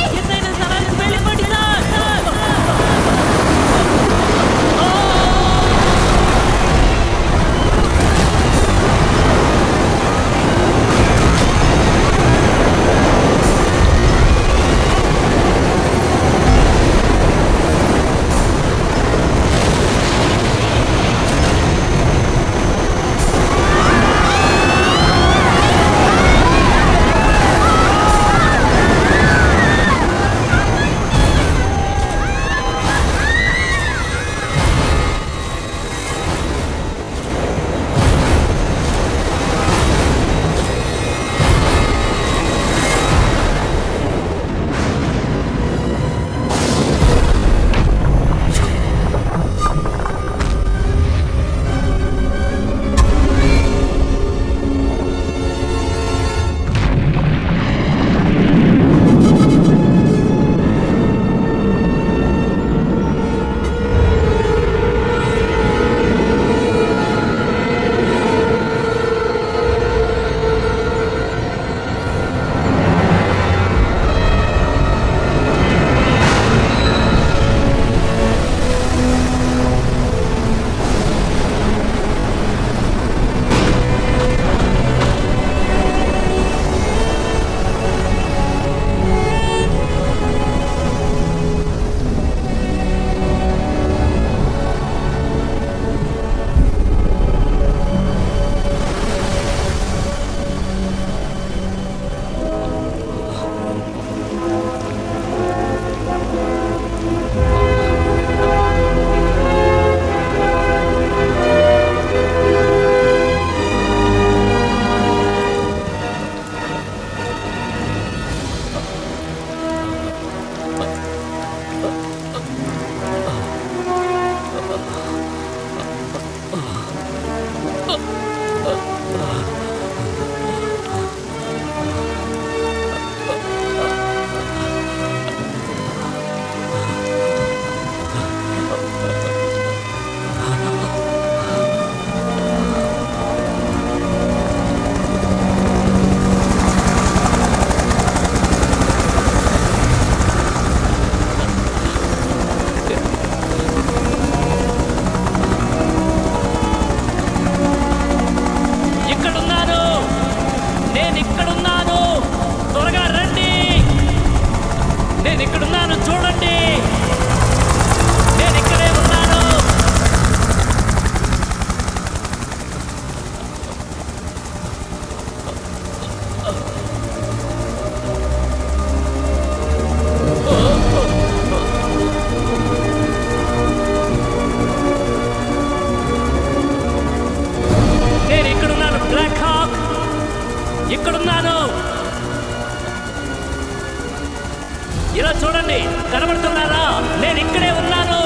ఇలా చూడండి, కనబడుతున్నారా? నేను ఇక్కడే ఉన్నాను.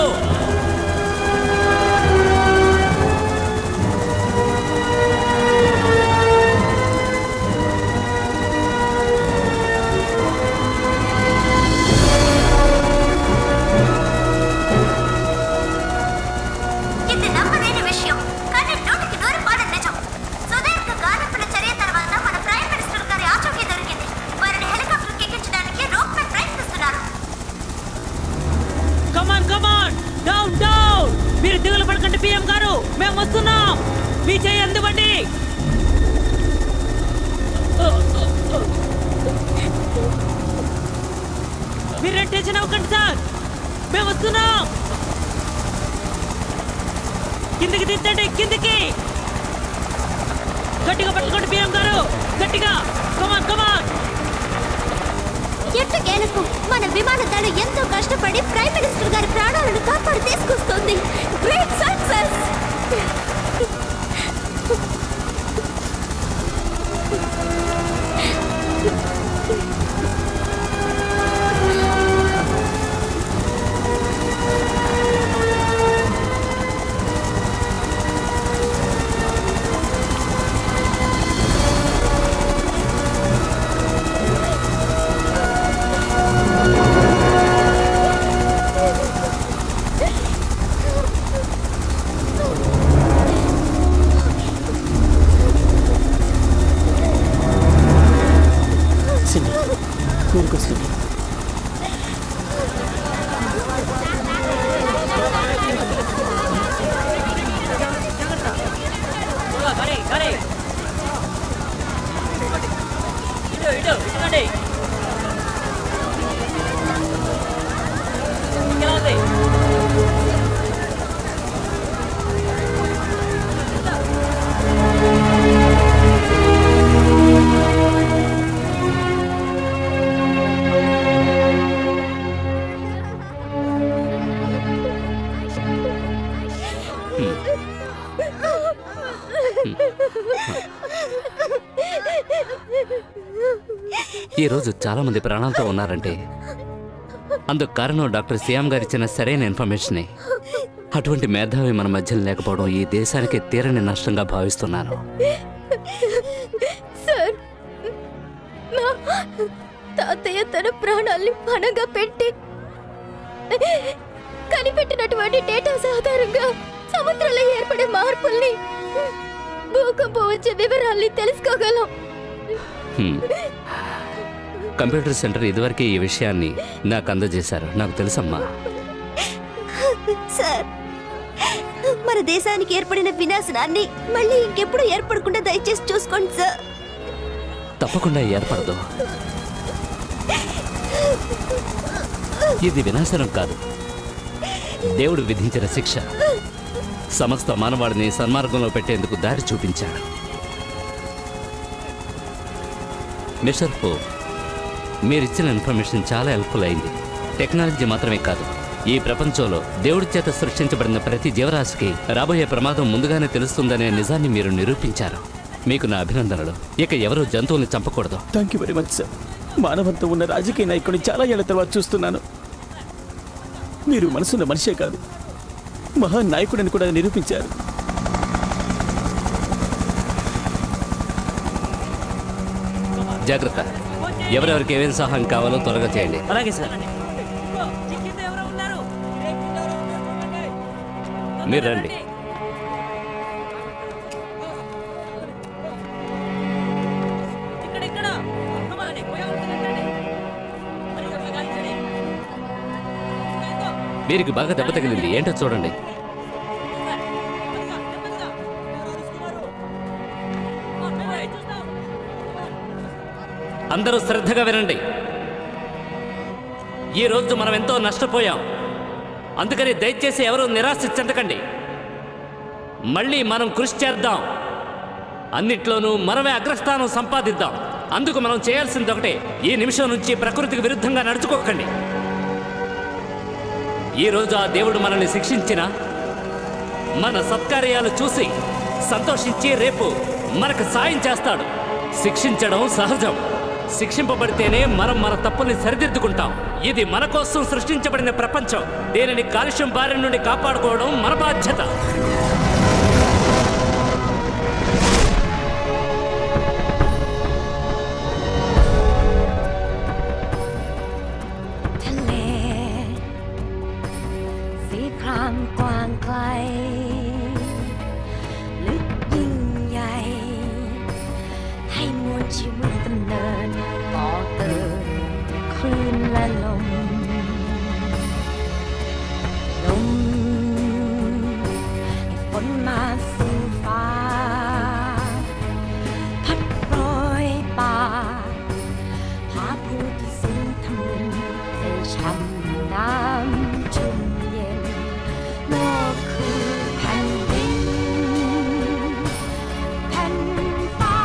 ఇది నమ్మలేని విషయం, కానీ 100% నిజం. సుదీర్ఘ గాలింపుల చర్య తర్వాత మన ప్రైమ్ మినిస్టర్ గారి ఆచూకీ దొరికింది. వారిని హెలికాప్టర్ ఎక్కించడానికి రోప్మెన్ ప్రయత్నిస్తున్నారు. కమాన్ కమాన్, డౌన్ డౌన్. మీరు దిగులు పడకండి పిఎం గారు, మేము వస్తున్నాం. మీ చేయి అందుబండి. మీరు టెన్షన్ అవ్వకండి సార్, మేము వస్తున్నాం. కిందికి దిద్దండి, కిందికి. గట్టిగా పట్టుకోండి పిఎం గారు, గట్టిగా. కమాన్ కమాన్. ఎట్టకేలకు మన విమానదళం ఎంతో కష్టపడి ప్రైమ్ మినిస్టర్ గారి ప్రాణాలను కాపాడి తీసుకొస్తుంది. Great success. ఊరికొస్తుంది. ఈరోజు చాలా మంది ప్రాణాలతో ఉన్నారంటే అందుకు కారణం డాక్టర్ సియామ్ గారు ఇచ్చిన సరైన ఇన్ఫర్మేషనే. అటువంటి మేధావి మన మధ్యలో లేకపోవడం ఈ దేశానికి తీరని నష్టంగా భావిస్తున్నాను. సార్, మా తాతయ్య తన ప్రాణాల్ని పణంగా పెట్టి కనిపెట్టినటువంటి డేటా ఆధారంగా సముద్రంలో ఏర్పడే మార్పుల్ని, భూకంపం వచ్చే వివరాల్ని తెలుసుకోగలం. కంప్యూటర్ సెంటర్ ఇదివరకే ఈ విషయాన్ని నాకు అందజేశారు. నాకు తెలుసమ్మా. సార్, మన దేశానికి ఏర్పడిన వినాశనాన్ని మళ్ళీ ఇంకెప్పుడు ఏర్పడకుండా దయచేసి చూసుకోండి సార్. తప్పకుండా ఏర్పడదు. ఇది వినాశనం కాదు, దేవుడు విధించిన శిక్ష. సమస్త మానవాడిని సన్మార్గంలో పెట్టేందుకు దారి చూపించాడు. మిస్టర్ హో, మీరిచ్చిన ఇన్ఫర్మేషన్ చాలా హెల్ప్ఫుల్ అయింది. టెక్నాలజీ మాత్రమే కాదు, ఈ ప్రపంచంలో దేవుడి చేత సృష్టించబడిన ప్రతి జీవరాశికి రాబోయే ప్రమాదం ముందుగానే తెలుస్తుందనే నిజాన్ని మీరు నిరూపించారు. మీకు నా అభినందనలు. ఇక ఎవరూ జంతువుల్ని చంపకూడదు. Thank you very much sir. మానవంతం ఉన్న రాజకీయ నాయకుడిని చాలా ఏళ్ల తర్వాత చూస్తున్నాను. మీరు మనసున్న మనిషే కాదు, మహానాయకుడిని కూడా నిరూపించారు. జాగ్రత్త. ఎవరెవరికి ఏమేమి సహాయం కావాలో త్వరగా చేయండి. అలాగే సార్. మీరు రండి. వీరికి బాగా దెబ్బ తగిలింది. ఏంటో చూడండి. అందరూ శ్రద్ధగా వినండి. ఈ రోజు మనం ఎంతో నష్టపోయాం. అందుకని దయచేసి ఎవరూ నిరాశ చెందకండి. మళ్ళీ మనం కృషి చేద్దాం. అన్నిట్లోనూ మనమే అగ్రస్థానం సంపాదిద్దాం. అందుకు మనం చేయాల్సింది ఒకటే, ఈ నిమిషం నుంచి ప్రకృతికి విరుద్ధంగా నడుచుకోకండి. ఈరోజు ఆ దేవుడు మనల్ని శిక్షించిన మన సత్కార్యాలు చూసి సంతోషించి రేపు మనకు సాయం చేస్తాడు. శిక్షించడం సహజం, శిక్షింపబడితేనే మనం మన తప్పుల్ని సరిదిద్దుకుంటాం. ఇది మన కోసం సృష్టించబడిన ప్రపంచం. దీనిని కాలుష్యం బారి నుండి కాపాడుకోవడం మన బాధ్యత.กว้างไกลลึกยิ่งใหญ่ให้มวลชีวิตดำเนินต่อเติมคลื่นและลมให้ฝนมาสู่ฟ้าพัดโปรยป่าพาผู้ที่สิ้นทำบุญให้ช้ำน้ำชุ่มโลกคือแผ่นดินแผ่นฟ้า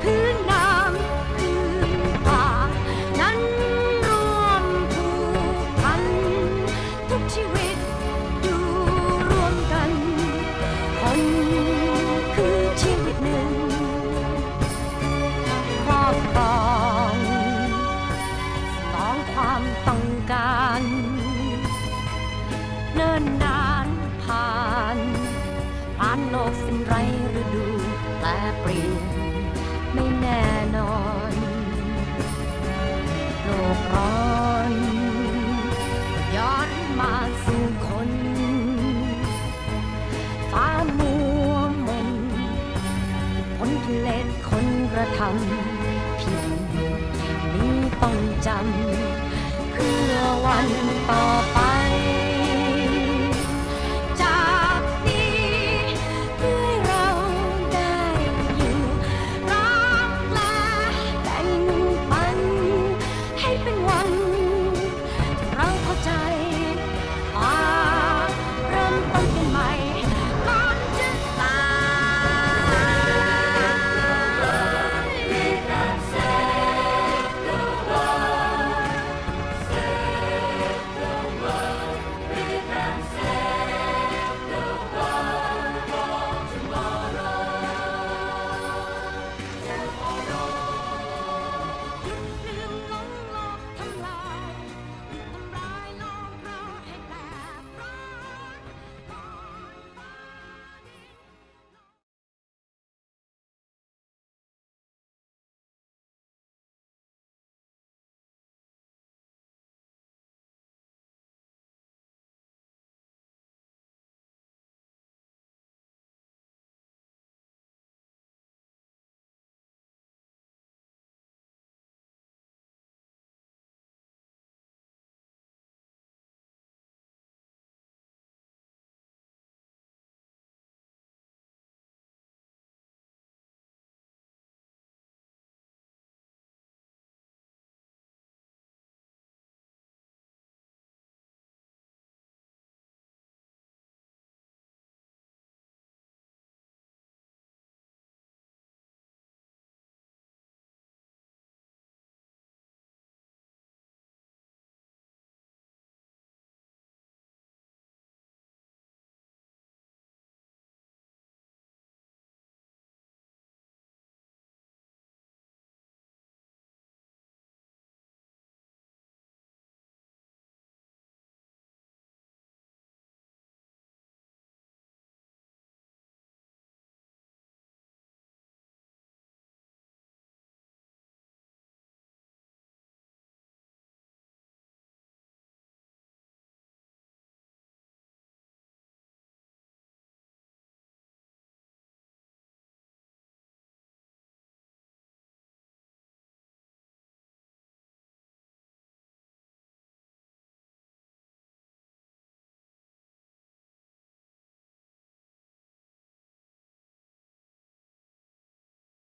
พื้นน้ำพื้นป่านั้นรวมผูกพันทุกชีวิตอยู่รวมกันคนคือชีวิตหนึ่งครอบครองสนองความต้องการเนิ่นนานผ่านโลกสิ้นไรฤดูแปรเปลี่ยนไม่แน่นอนโลกร้อนย้อนมาสู่คนฟ้ามัวมนผลกิเลสคนกระทำผิดนี้ต้องจำเพื่อวันต่อไป